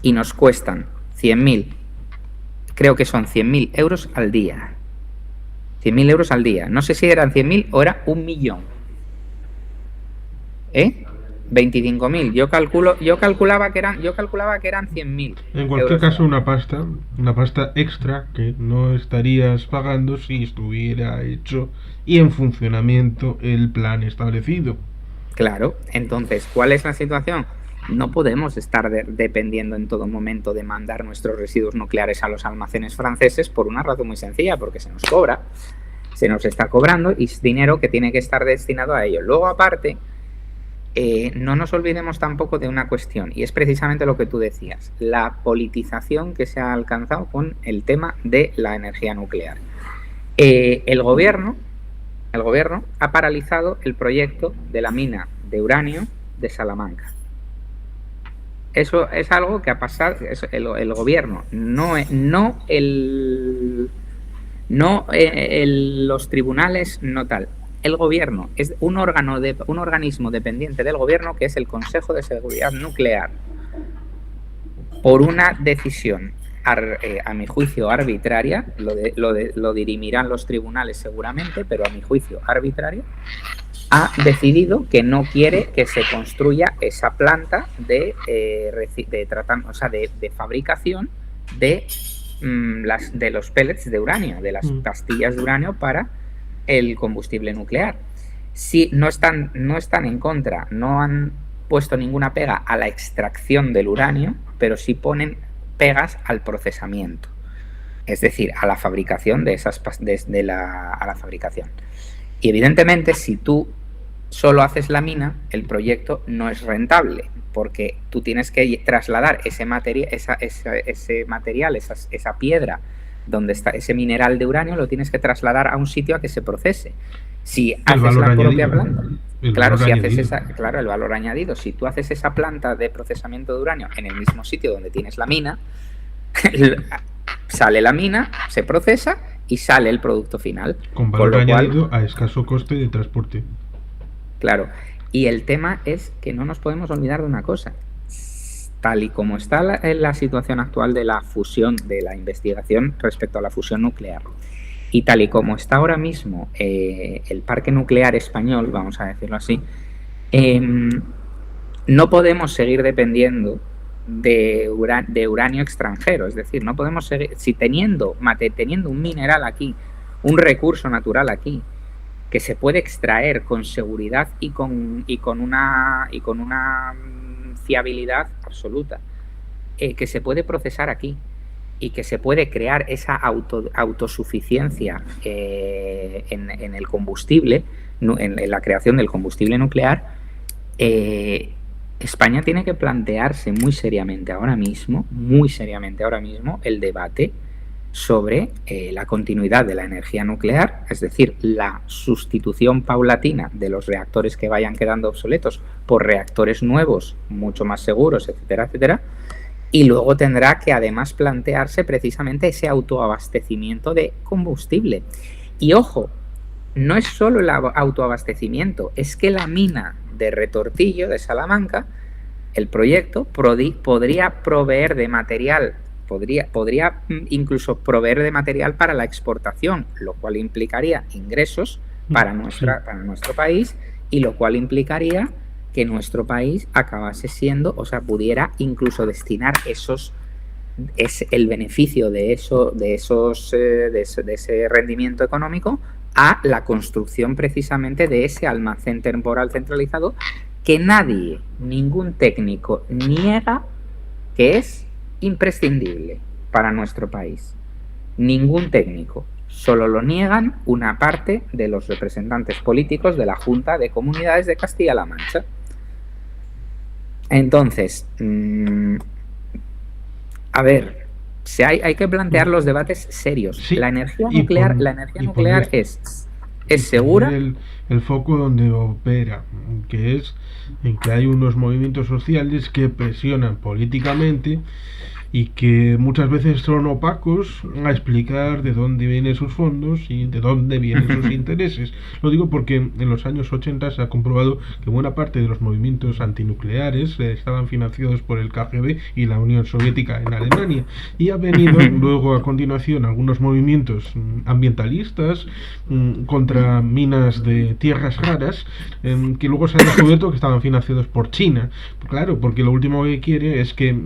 y nos cuestan 100.000, creo que son 100.000 euros al día. 100.000 euros al día. No sé si eran 100.000 o era 1.000.000. 25.000. Yo calculaba que eran 100.000. En cualquier caso, una pasta extra que no estarías pagando si estuviera hecho y en funcionamiento el plan establecido. Claro, entonces, ¿cuál es la situación? No podemos estar dependiendo en todo momento de mandar nuestros residuos nucleares a los almacenes franceses por una razón muy sencilla, porque se nos está cobrando y es dinero que tiene que estar destinado a ello. Luego, aparte, no nos olvidemos tampoco de una cuestión, y es precisamente lo que tú decías, la politización que se ha alcanzado con el tema de la energía nuclear. El gobierno ha paralizado el proyecto de la mina de uranio de Salamanca. Eso es algo que ha pasado, el gobierno, los tribunales, no tal. El gobierno es un organismo dependiente del gobierno, que es el Consejo de Seguridad Nuclear, por una decisión, a mi juicio, arbitraria, lo dirimirán los tribunales seguramente, pero a mi juicio arbitraria, ha decidido que no quiere que se construya esa planta de fabricación de los pellets de uranio, de las pastillas de uranio para el combustible nuclear. Sí, no están en contra, no han puesto ninguna pega a la extracción del uranio, pero sí ponen pegas al procesamiento, es decir, a la fabricación de esas a la fabricación. Y evidentemente, si tú solo haces la mina, el proyecto no es rentable, porque tú tienes que trasladar ese material, esa piedra donde está ese mineral de uranio, lo tienes que trasladar a un sitio a que se procese. Si haces la propia planta, claro, si haces el valor añadido, si tú haces esa planta de procesamiento de uranio en el mismo sitio donde tienes la mina, sale la mina, se procesa y sale el producto final. Con valor añadido a escaso coste de transporte. Claro, y el tema es que no nos podemos olvidar de una cosa. Tal y como está la situación actual de la fusión, de la investigación respecto a la fusión nuclear, y tal y como está ahora mismo el parque nuclear español, vamos a decirlo así, no podemos seguir dependiendo de uranio extranjero. Es decir, no podemos seguir, si teniendo un mineral aquí, un recurso natural aquí, que se puede extraer con seguridad y con una fiabilidad absoluta, que se puede procesar aquí y que se puede crear esa autosuficiencia en el combustible, en la creación del combustible nuclear, España tiene que plantearse muy seriamente ahora mismo, el debate sobre la continuidad de la energía nuclear, es decir, la sustitución paulatina de los reactores que vayan quedando obsoletos por reactores nuevos, mucho más seguros, etcétera, etcétera. Y luego tendrá que además plantearse precisamente ese autoabastecimiento de combustible. Y ojo, no es solo el autoabastecimiento, es que la mina de Retortillo, de Salamanca, el proyecto podría proveer de material, podría incluso proveer de material para la exportación, lo cual implicaría ingresos para nuestro país, y lo cual implicaría que nuestro país acabase siendo, o sea, pudiera incluso destinar el beneficio de ese rendimiento económico a la construcción precisamente de ese almacén temporal centralizado que ningún técnico niega que es imprescindible para nuestro país. Ningún técnico. Solo lo niegan una parte de los representantes políticos de la Junta de Comunidades de Castilla-La Mancha. Entonces, a ver, hay que plantear los debates serios. Sí, la energía nuclear es segura. El foco donde opera, que es en que hay unos movimientos sociales que presionan políticamente y que muchas veces son opacos a explicar de dónde vienen sus fondos y de dónde vienen sus intereses. Lo digo porque en los años 80 se ha comprobado que buena parte de los movimientos antinucleares estaban financiados por el KGB y la Unión Soviética en Alemania, y ha venido luego a continuación algunos movimientos ambientalistas contra minas de tierras raras, que luego se ha descubierto que estaban financiados por China. Claro, porque lo último que quiere es que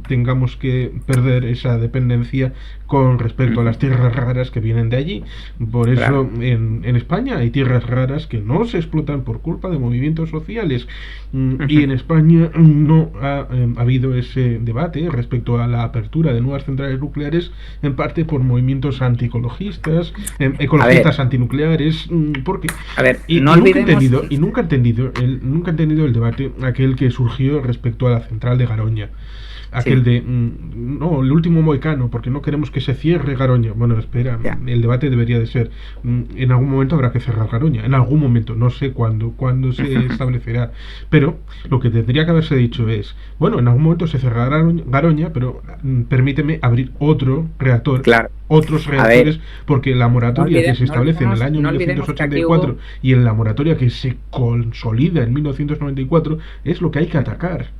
tengamos que perder esa dependencia con respecto a las tierras raras que vienen de allí. Por eso, claro, en España hay tierras raras que no se explotan por culpa de movimientos sociales, y en España no ha habido ese debate respecto a la apertura de nuevas centrales nucleares, en parte por movimientos antiecologistas, ecologistas antinucleares, porque nunca he entendido el debate aquel que surgió respecto a la central de Garoña. Aquel de, no, el último mohicano, porque no queremos que se cierre Garoña. Bueno, espera, el debate debería de ser, en algún momento habrá que cerrar Garoña, en algún momento, no sé cuándo se establecerá, pero lo que tendría que haberse dicho es, bueno, en algún momento se cerrará Garoña, pero permíteme abrir otro reactor, otros reactores, porque la moratoria que se establece en el año 1984 y en la moratoria que se consolida en 1994 es lo que hay que atacar.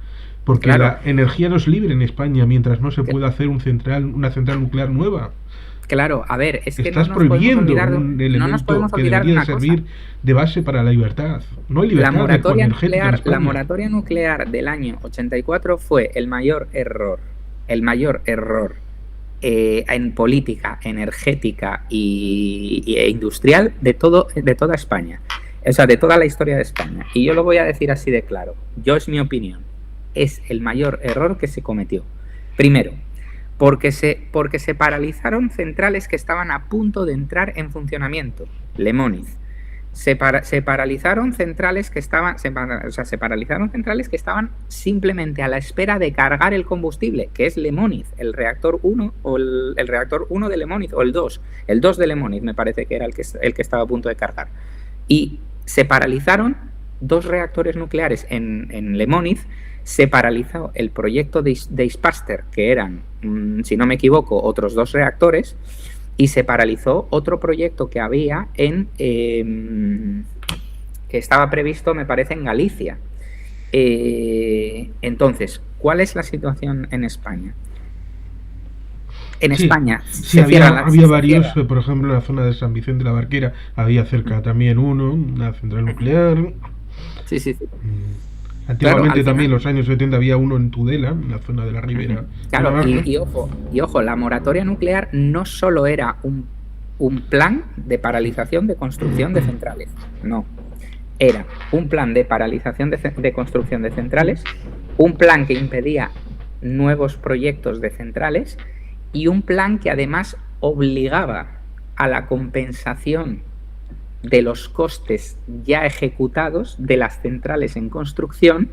Porque la energía no es libre en España mientras no se pueda hacer una central nuclear nueva. Claro, a ver, es que estás prohibiendo un elemento que debería servir de base para la libertad. No hay libertad energética en España. La moratoria nuclear del año 84 fue el mayor error en política energética e industrial de toda España. O sea, de toda la historia de España. Y yo lo voy a decir así de claro. Yo es mi opinión. Es el mayor error que se cometió. Primero, porque se paralizaron centrales que estaban a punto de entrar en funcionamiento. Lemoniz. Se paralizaron centrales que estaban, se paralizaron centrales que estaban simplemente a la espera de cargar el combustible, que es Lemoniz, el reactor 1 o el reactor 1 de Lemoniz, o el 2 de Lemoniz me parece que era el que estaba a punto de cargar. Y se paralizaron 2 reactores nucleares en Lemoniz, se paralizó el proyecto de Ispaster, que eran, si no me equivoco, otros 2 reactores, y se paralizó otro proyecto que había que estaba previsto, me parece, en Galicia. Entonces, ¿cuál es la situación en España? En España había varios, por ejemplo, en la zona de San Vicente de la Barquera había cerca también una central nuclear. Sí. Antiguamente claro, también en los años 70 había uno en Tudela, en la zona de la Ribera. Claro, y ojo, la moratoria nuclear no solo era un plan de paralización de construcción de centrales, no. Era un plan de paralización de construcción de centrales, un plan que impedía nuevos proyectos de centrales y un plan que además obligaba a la compensación de los costes ya ejecutados de las centrales en construcción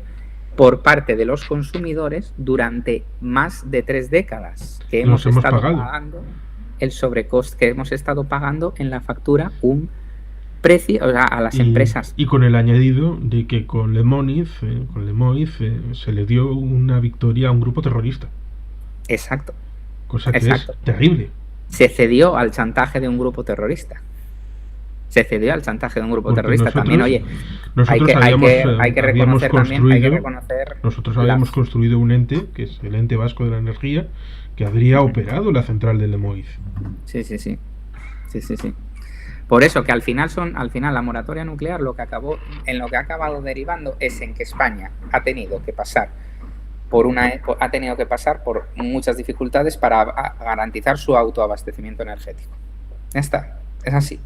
por parte de los consumidores durante más de 3 décadas, que hemos estado pagando el sobrecoste, que hemos estado pagando en la factura un precio, o sea, a las empresas. Y con el añadido de que con Lemoniz se le dio una victoria a un grupo terrorista. Exacto. Cosa que es terrible. Se cedió al chantaje de un grupo terrorista. También, oye, hay que reconocer nosotros habíamos construido un ente, que es el ente vasco de la energía, que habría operado la central de Lemoiz. Sí. Por eso que al final la moratoria nuclear lo que ha acabado derivando es en que España ha tenido que pasar por muchas dificultades para garantizar su autoabastecimiento energético. Ya está, es así.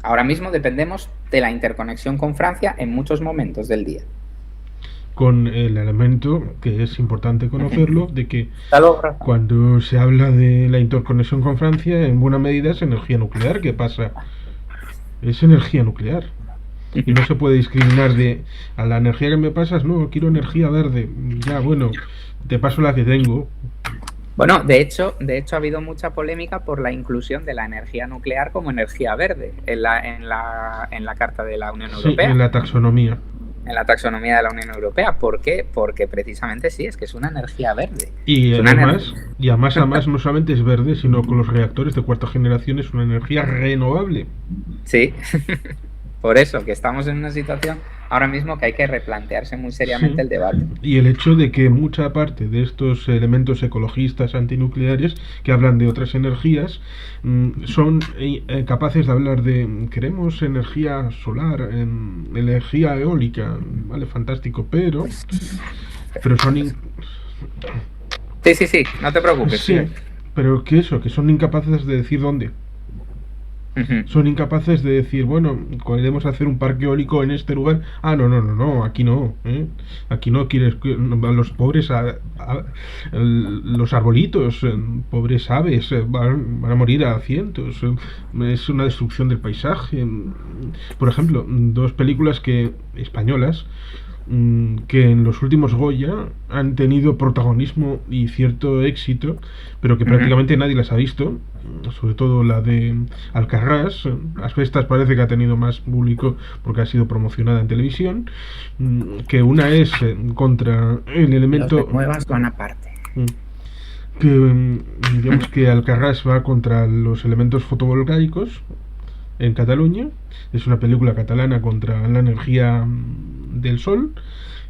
Ahora mismo dependemos de la interconexión con Francia en muchos momentos del día. Con el elemento, que es importante conocerlo, de que cuando se habla de la interconexión con Francia, en buena medida es energía nuclear que pasa. Es energía nuclear. Y no se puede discriminar a la energía que me pasas, no, quiero energía verde. Ya, bueno, te paso la que tengo. Bueno, de hecho ha habido mucha polémica por la inclusión de la energía nuclear como energía verde en la Carta de la Unión Europea. En la taxonomía. En la taxonomía de la Unión Europea. ¿Por qué? Porque precisamente sí, es que es una energía verde. Y además no solamente es verde, sino con los reactores de 4ª generación es una energía renovable. Sí. Por eso, que estamos en una situación ahora mismo que hay que replantearse muy seriamente el debate. Y el hecho de que mucha parte de estos elementos ecologistas antinucleares que hablan de otras energías son capaces de hablar de queremos energía solar, energía eólica, vale, fantástico, pero son Sí, no te preocupes. Sí, pero que son incapaces de decir dónde. Son incapaces de decir, bueno, queremos hacer un parque eólico en este lugar. No, aquí no, aquí no quieres los pobres los arbolitos, pobres aves van a morir a cientos. Es una destrucción del paisaje. Por ejemplo, 2 películas españolas que en los últimos Goya han tenido protagonismo y cierto éxito, pero que prácticamente nadie las ha visto, sobre todo la de Alcarrás. Asbestas parece que ha tenido más público porque ha sido promocionada en televisión, que una es contra el elemento... Los de nuevas van aparte. Que digamos que Alcarrás va contra los elementos fotovoltaicos en Cataluña. Es una película catalana contra la energía del sol.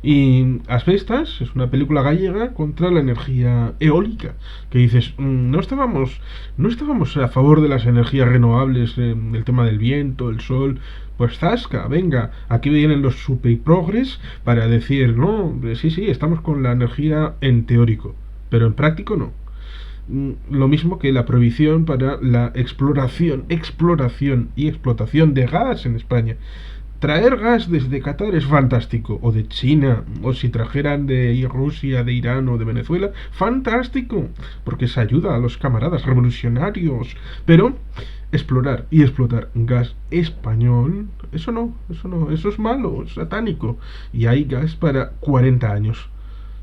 Y Asbestas es una película gallega contra la energía eólica, que dices, no estábamos a favor de las energías renovables, el tema del viento, el sol. Pues zasca, venga, aquí vienen los super progres para decir, no, sí, estamos con la energía en teórico, pero en práctico no. Lo mismo que la prohibición para la exploración y explotación de gas en España. traer gas desde Qatar es fantástico, o de China, o si trajeran de Rusia, de Irán o de Venezuela, fantástico, porque se ayuda a los camaradas revolucionarios. Pero explorar y explotar gas español, eso es malo, es satánico. Y hay gas para 40 años.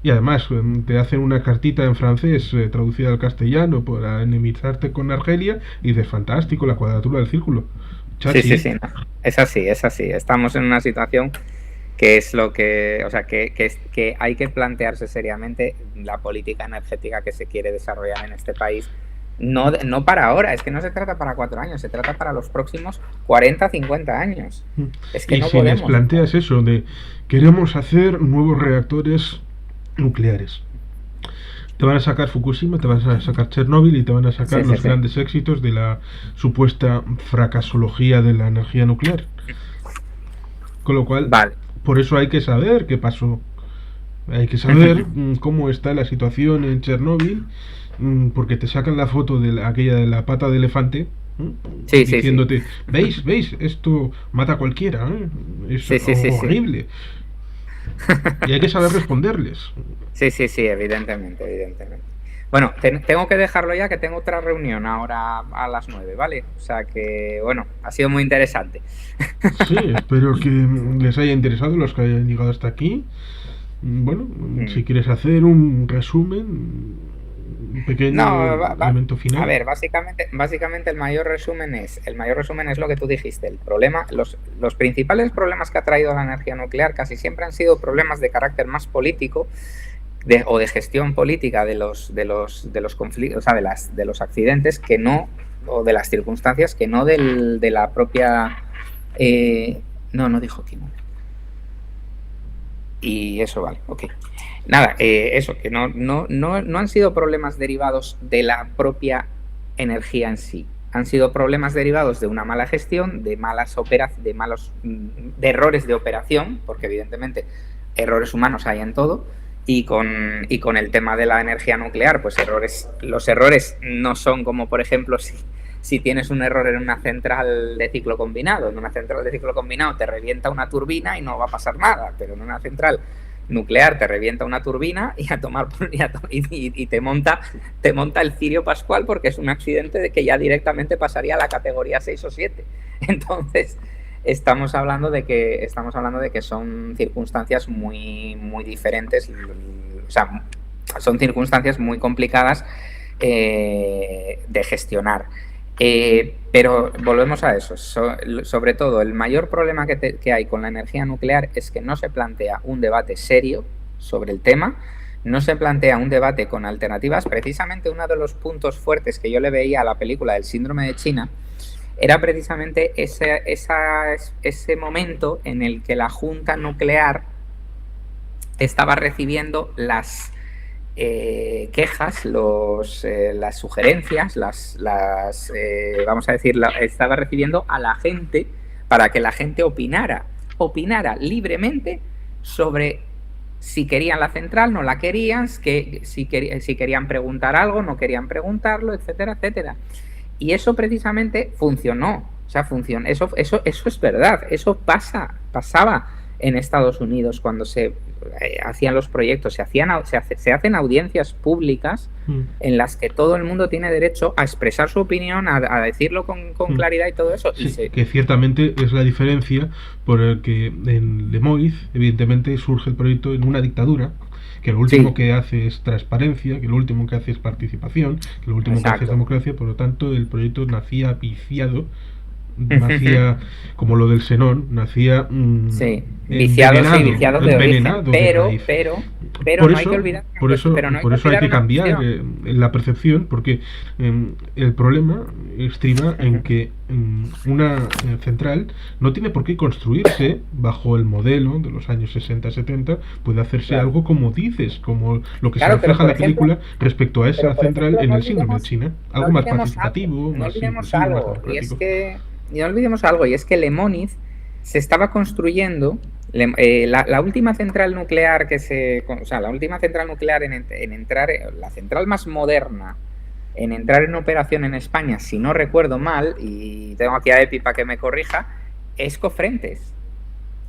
Y además te hacen una cartita en francés traducida al castellano para enemizarte con Argelia y dices, fantástico, la cuadratura del círculo. Sí, Chachi. no. Es así, es así. Estamos en una situación que es lo que, o sea, que hay que plantearse seriamente la política energética que se quiere desarrollar en este país. No para ahora, es que no se trata para 4 años, se trata para los próximos 40, 50 años. Es que Y no si les podemos. planteas eso de queremos hacer nuevos reactores nucleares, te van a sacar Fukushima, te van a sacar Chernóbil y te van a sacar los grandes éxitos de la supuesta fracasología de la energía nuclear. Con lo cual, Vale. por eso hay que saber qué pasó. Hay que saber cómo está la situación en Chernóbil, porque te sacan la foto de aquella de la pata de elefante, diciéndote, ¿veis? Esto mata a cualquiera, es horrible. Y hay que saber responderles. Sí, evidentemente. Bueno, tengo que dejarlo ya, que tengo otra reunión ahora a las 9, ¿vale? O sea que, bueno, ha sido muy interesante. Sí, espero que les haya interesado los que hayan llegado hasta aquí. Bueno, si quieres hacer un resumen, un pequeño elemento final. A ver, básicamente el mayor resumen es lo que tú dijiste. El problema, los principales problemas que ha traído la energía nuclear casi siempre han sido problemas de carácter más político o de gestión política de los conflictos, o sea, de los accidentes, que no, o de las circunstancias, que no de la propia. No dijo Timón. Y eso vale, ok. Nada, eso, que no han sido problemas derivados de la propia energía en sí. Han sido problemas derivados de una mala gestión, de errores de operación, porque evidentemente errores humanos hay en todo, y con el tema de la energía nuclear, pues los errores no son como, por ejemplo, si tienes un error en una central de ciclo combinado. En una central de ciclo combinado te revienta una turbina y no va a pasar nada, pero en una central nuclear te revienta una turbina y te monta el cirio pascual, porque es un accidente de que ya directamente pasaría a la categoría 6 o 7. Entonces, estamos hablando de que son circunstancias muy, muy diferentes, o sea, son circunstancias muy complicadas de gestionar. Pero volvemos a eso. Sobre todo, el mayor problema que hay con la energía nuclear es que no se plantea un debate serio sobre el tema, no se plantea un debate con alternativas. Precisamente uno de los puntos fuertes que yo le veía a la película del síndrome de China era precisamente ese momento en el que la junta nuclear estaba recibiendo las quejas, las sugerencias, vamos a decir, estaba recibiendo a la gente para que la gente opinara libremente sobre si querían la central, no la querían, si querían preguntar algo, no querían preguntarlo, etcétera, etcétera. Y eso precisamente funcionó. O sea, eso es verdad. Eso pasaba en Estados Unidos cuando se hacían los proyectos. Se hacen audiencias públicas en las que todo el mundo tiene derecho a expresar su opinión, a decirlo con claridad y todo eso. Sí, que ciertamente es la diferencia por el que en Lemoiz, evidentemente, surge el proyecto en una dictadura, que lo último que hace es transparencia, que lo último que hace es participación, que lo último que hace es democracia. Por lo tanto, el proyecto nacía viciado, nacía como lo del xenón, nacía viciado de origen, pero por no eso, hay que olvidar por eso hay que cambiar la percepción, porque el problema estriba en que una central no tiene por qué construirse bajo el modelo de los años 60-70, puede hacerse algo como dices, como lo que se refleja en la película respecto a esa central en el síndrome de China, algo más participativo, más no olvidemos algo, y es que Lemoiz se estaba construyendo la última central nuclear la central más moderna en entrar en operación en España, si no recuerdo mal, y tengo aquí a Epi para que me corrija, es Cofrentes.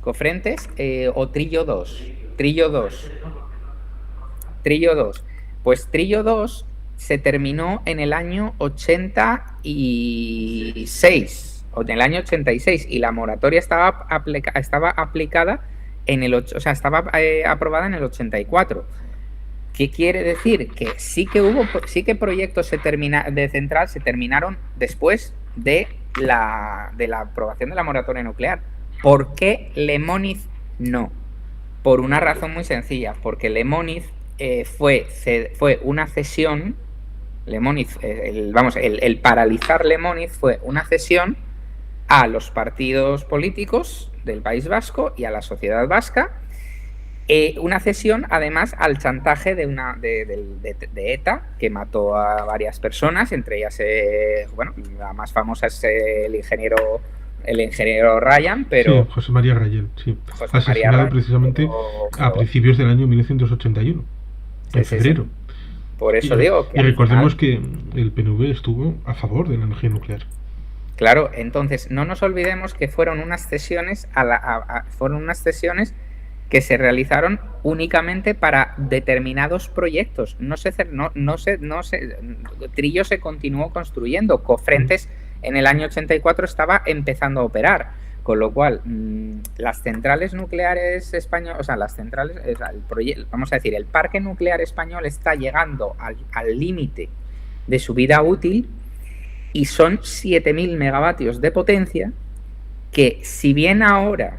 Cofrentes o Trillo 2. Trillo 2. Trillo 2. Pues Trillo 2 se terminó en el año 86, o en el año 86, y la moratoria estaba aplicada en el 8, o sea, estaba aprobada en el 84. ¿Qué quiere decir? Que sí que proyectos de central se terminaron después de la aprobación de la moratoria nuclear. ¿Por qué Lemóniz no? Por una razón muy sencilla, porque Lemóniz fue una cesión. Lemóniz, el paralizar Lemóniz fue una cesión a los partidos políticos del País Vasco y a la sociedad vasca. Una cesión, además, al chantaje de ETA, que mató a varias personas, entre ellas, la más famosa es el ingeniero Ryan, pero... Sí, José María Rayel, sí. José asesinado María precisamente a principios del año 1981, en febrero. Sí. Por eso digo que... Y recordemos que el PNV estuvo a favor de la energía nuclear. Claro, entonces no nos olvidemos que fueron unas cesiones que se realizaron únicamente para determinados proyectos. Trillo se continuó construyendo. Cofrentes en el año 84 estaba empezando a operar, con lo cual las centrales nucleares españolas, o sea, el parque nuclear español está llegando al límite de su vida útil y son 7.000 megavatios de potencia que, si bien ahora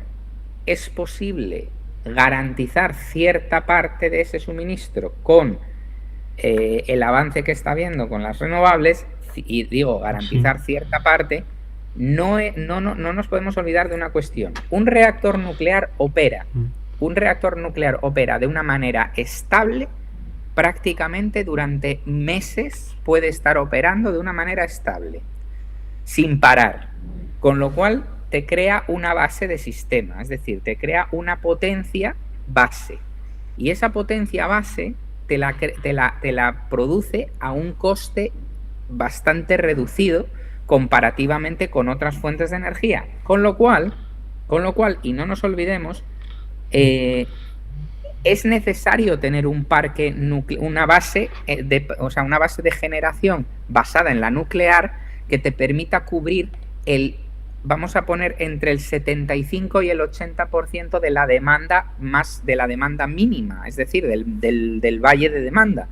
es posible garantizar cierta parte de ese suministro con el avance que está habiendo con las renovables, y digo garantizar cierta parte, no nos podemos olvidar de una cuestión. Un reactor nuclear opera de una manera estable, prácticamente durante meses puede estar operando de una manera estable, sin parar, con lo cual te crea una base de sistema, es decir, te crea una potencia base, y esa potencia base te la produce a un coste bastante reducido comparativamente con otras fuentes de energía, con lo cual, y no nos olvidemos, es necesario tener un parque una base de generación basada en la nuclear que te permita cubrir vamos a poner entre el 75 y el 80% de la demanda, más de la demanda mínima, es decir, del valle de demanda.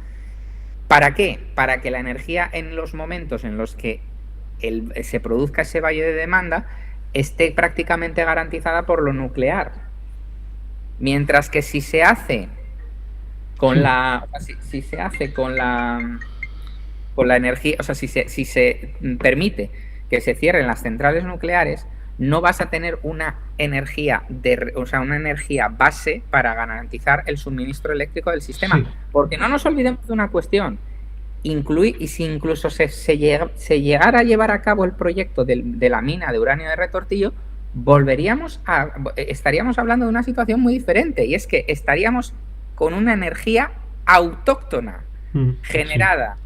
¿Para qué? Para que la energía, en los momentos en los que se produzca ese valle de demanda, esté prácticamente garantizada por lo nuclear. Mientras que si se hace con la energía, o sea, si se permite que se cierren las centrales nucleares, no vas a tener una energía base para garantizar el suministro eléctrico del sistema. Sí. Porque no nos olvidemos de una cuestión. Y si incluso se llegara a llevar a cabo el proyecto de la mina de uranio de Retortillo, estaríamos hablando de una situación muy diferente, y es que estaríamos con una energía autóctona, generada. Sí.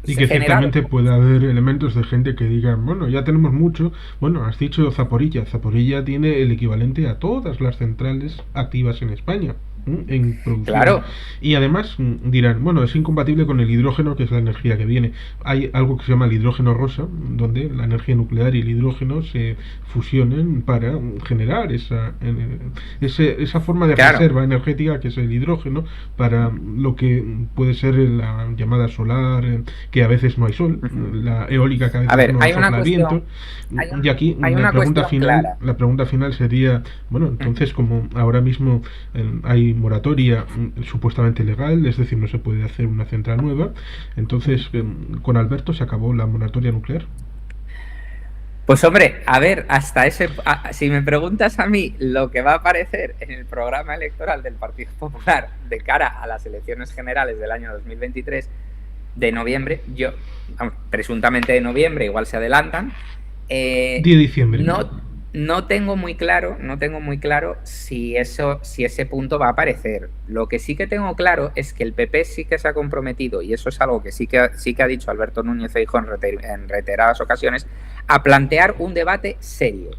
Y que ciertamente puede haber elementos de gente que digan, bueno, ya tenemos mucho. Bueno, has dicho Zaporilla. Zaporilla tiene el equivalente a todas las centrales activas en España en producción. Claro. Y además dirán, bueno, es incompatible con el hidrógeno, que es la energía que viene. Hay algo que se llama el hidrógeno rosa, donde la energía nuclear y el hidrógeno se fusionen para generar esa forma de reserva energética que es el hidrógeno, para lo que puede ser la llamada solar, que a veces no hay sol, la eólica que a veces no sopla viento. Y aquí la pregunta final sería, bueno, entonces como ahora mismo hay moratoria supuestamente legal, es decir, no se puede hacer una central nueva, entonces con Alberto se acabó la moratoria nuclear. Pues hombre, a ver, si me preguntas a mí lo que va a aparecer en el programa electoral del Partido Popular de cara a las elecciones generales del año 2023 de noviembre, presuntamente de noviembre, igual se adelantan. 10 de diciembre. No tengo muy claro si ese punto va a aparecer. Lo que sí que tengo claro es que el PP sí que se ha comprometido, y eso es algo que sí que ha dicho Alberto Núñez Feijóo en reiteradas ocasiones, a plantear un debate serio.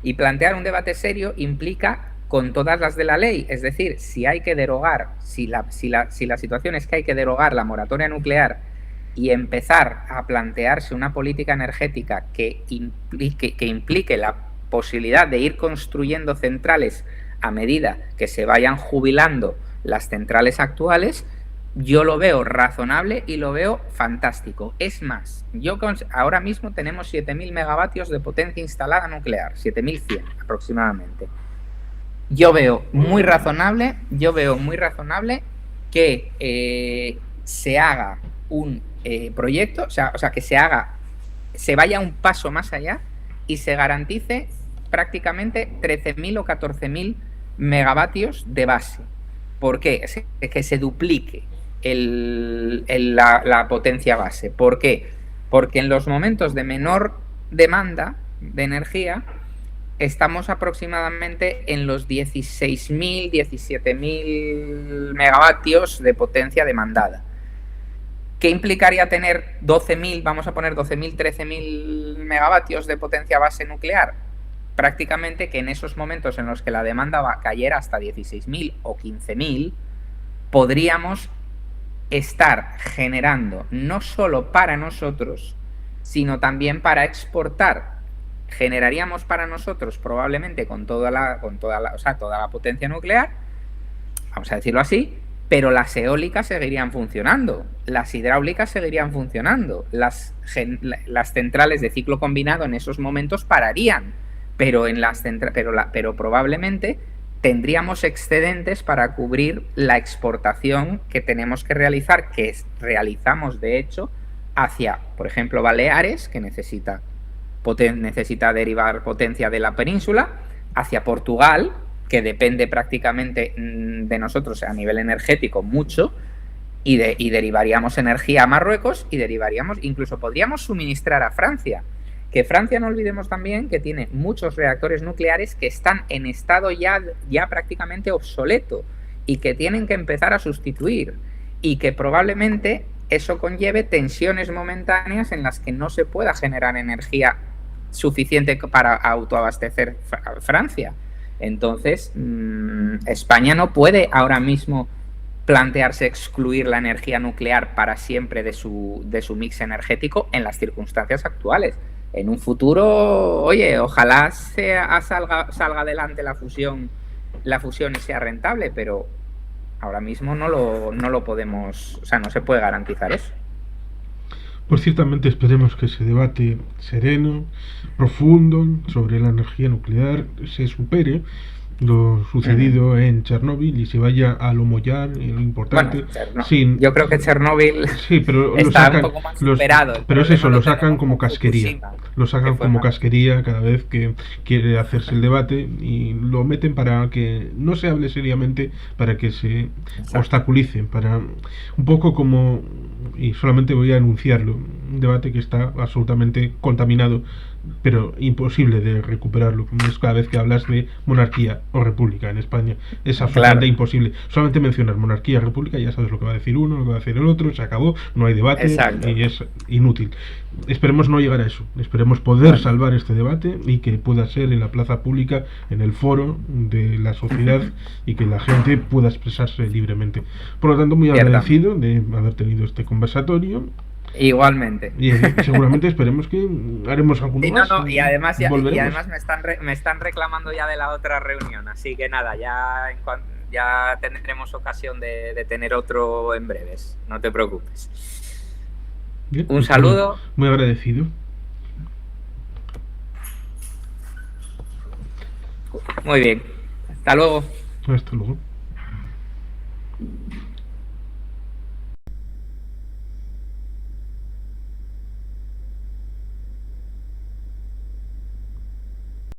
Y plantear un debate serio implica con todas las de la ley, es decir, si hay que derogar, si la situación es que hay que derogar la moratoria nuclear y empezar a plantearse una política energética que implique la posibilidad de ir construyendo centrales a medida que se vayan jubilando las centrales actuales, yo lo veo razonable y lo veo fantástico. Es más, ahora mismo tenemos 7.000 megavatios de potencia instalada nuclear, 7.100 aproximadamente. Yo veo muy razonable que se haga un proyecto, o sea, que se vaya un paso más allá y se garantice prácticamente 13.000 o 14.000 megavatios de base. ¿Por qué? Que se duplique la potencia base. ¿Por qué? Porque en los momentos de menor demanda de energía estamos aproximadamente en los 16.000, 17.000 megavatios de potencia demandada. ¿Qué implicaría tener 12.000, vamos a poner 12.000, 13.000 megavatios de potencia base nuclear? Prácticamente que en esos momentos en los que la demanda cayera hasta 16.000 o 15.000, podríamos estar generando no solo para nosotros, sino también para exportar. Generaríamos para nosotros probablemente con toda la potencia nuclear, vamos a decirlo así, pero las eólicas seguirían funcionando, las hidráulicas seguirían funcionando, las centrales de ciclo combinado en esos momentos pararían, pero probablemente tendríamos excedentes para cubrir la exportación que tenemos que realizar, que realizamos de hecho hacia, por ejemplo, Baleares, que necesita derivar potencia de la península, hacia Portugal, que depende prácticamente de nosotros a nivel energético mucho, y derivaríamos energía a Marruecos, y incluso podríamos suministrar a Francia, que Francia, no olvidemos también que tiene muchos reactores nucleares que están en estado ya prácticamente obsoleto y que tienen que empezar a sustituir, y que probablemente eso conlleve tensiones momentáneas en las que no se pueda generar energía suficiente para autoabastecer Francia. Entonces, España no puede ahora mismo plantearse excluir la energía nuclear para siempre de su mix energético en las circunstancias actuales. En un futuro, oye, ojalá salga adelante la fusión y sea rentable, pero ahora mismo no lo podemos, o sea, no se puede garantizar eso. Pues ciertamente esperemos que ese debate sereno, profundo, sobre la energía nuclear se supere lo sucedido en Chernóbil y se vaya a lo mollar, lo importante. Bueno, yo creo que Chernóbil está un poco más superado. Pero es eso, lo sacan como casquería. Lo sacan como casquería cada vez que quiere hacerse el debate, y lo meten para que no se hable seriamente, para que se obstaculice, para un poco como, y solamente voy a anunciarlo, un debate que está absolutamente contaminado, pero imposible de recuperarlo, como es cada vez que hablas de monarquía o república en España. Es absolutamente imposible. Solamente mencionar monarquía o república, ya sabes lo que va a decir uno, lo que va a decir el otro, se acabó, no hay debate. Exacto. Y es inútil. Esperemos no llegar a eso, esperemos poder salvar este debate y que pueda ser en la plaza pública, en el foro de la sociedad, y que la gente pueda expresarse libremente. Por lo tanto, muy agradecido de haber tenido este conversatorio. Igualmente. Y seguramente esperemos que haremos algún más. Y además me están reclamando ya de la otra reunión, así que nada, ya tendremos ocasión de tener otro en breves, no te preocupes. Bien, un saludo. Muy agradecido. Muy bien. Hasta luego. Hasta luego.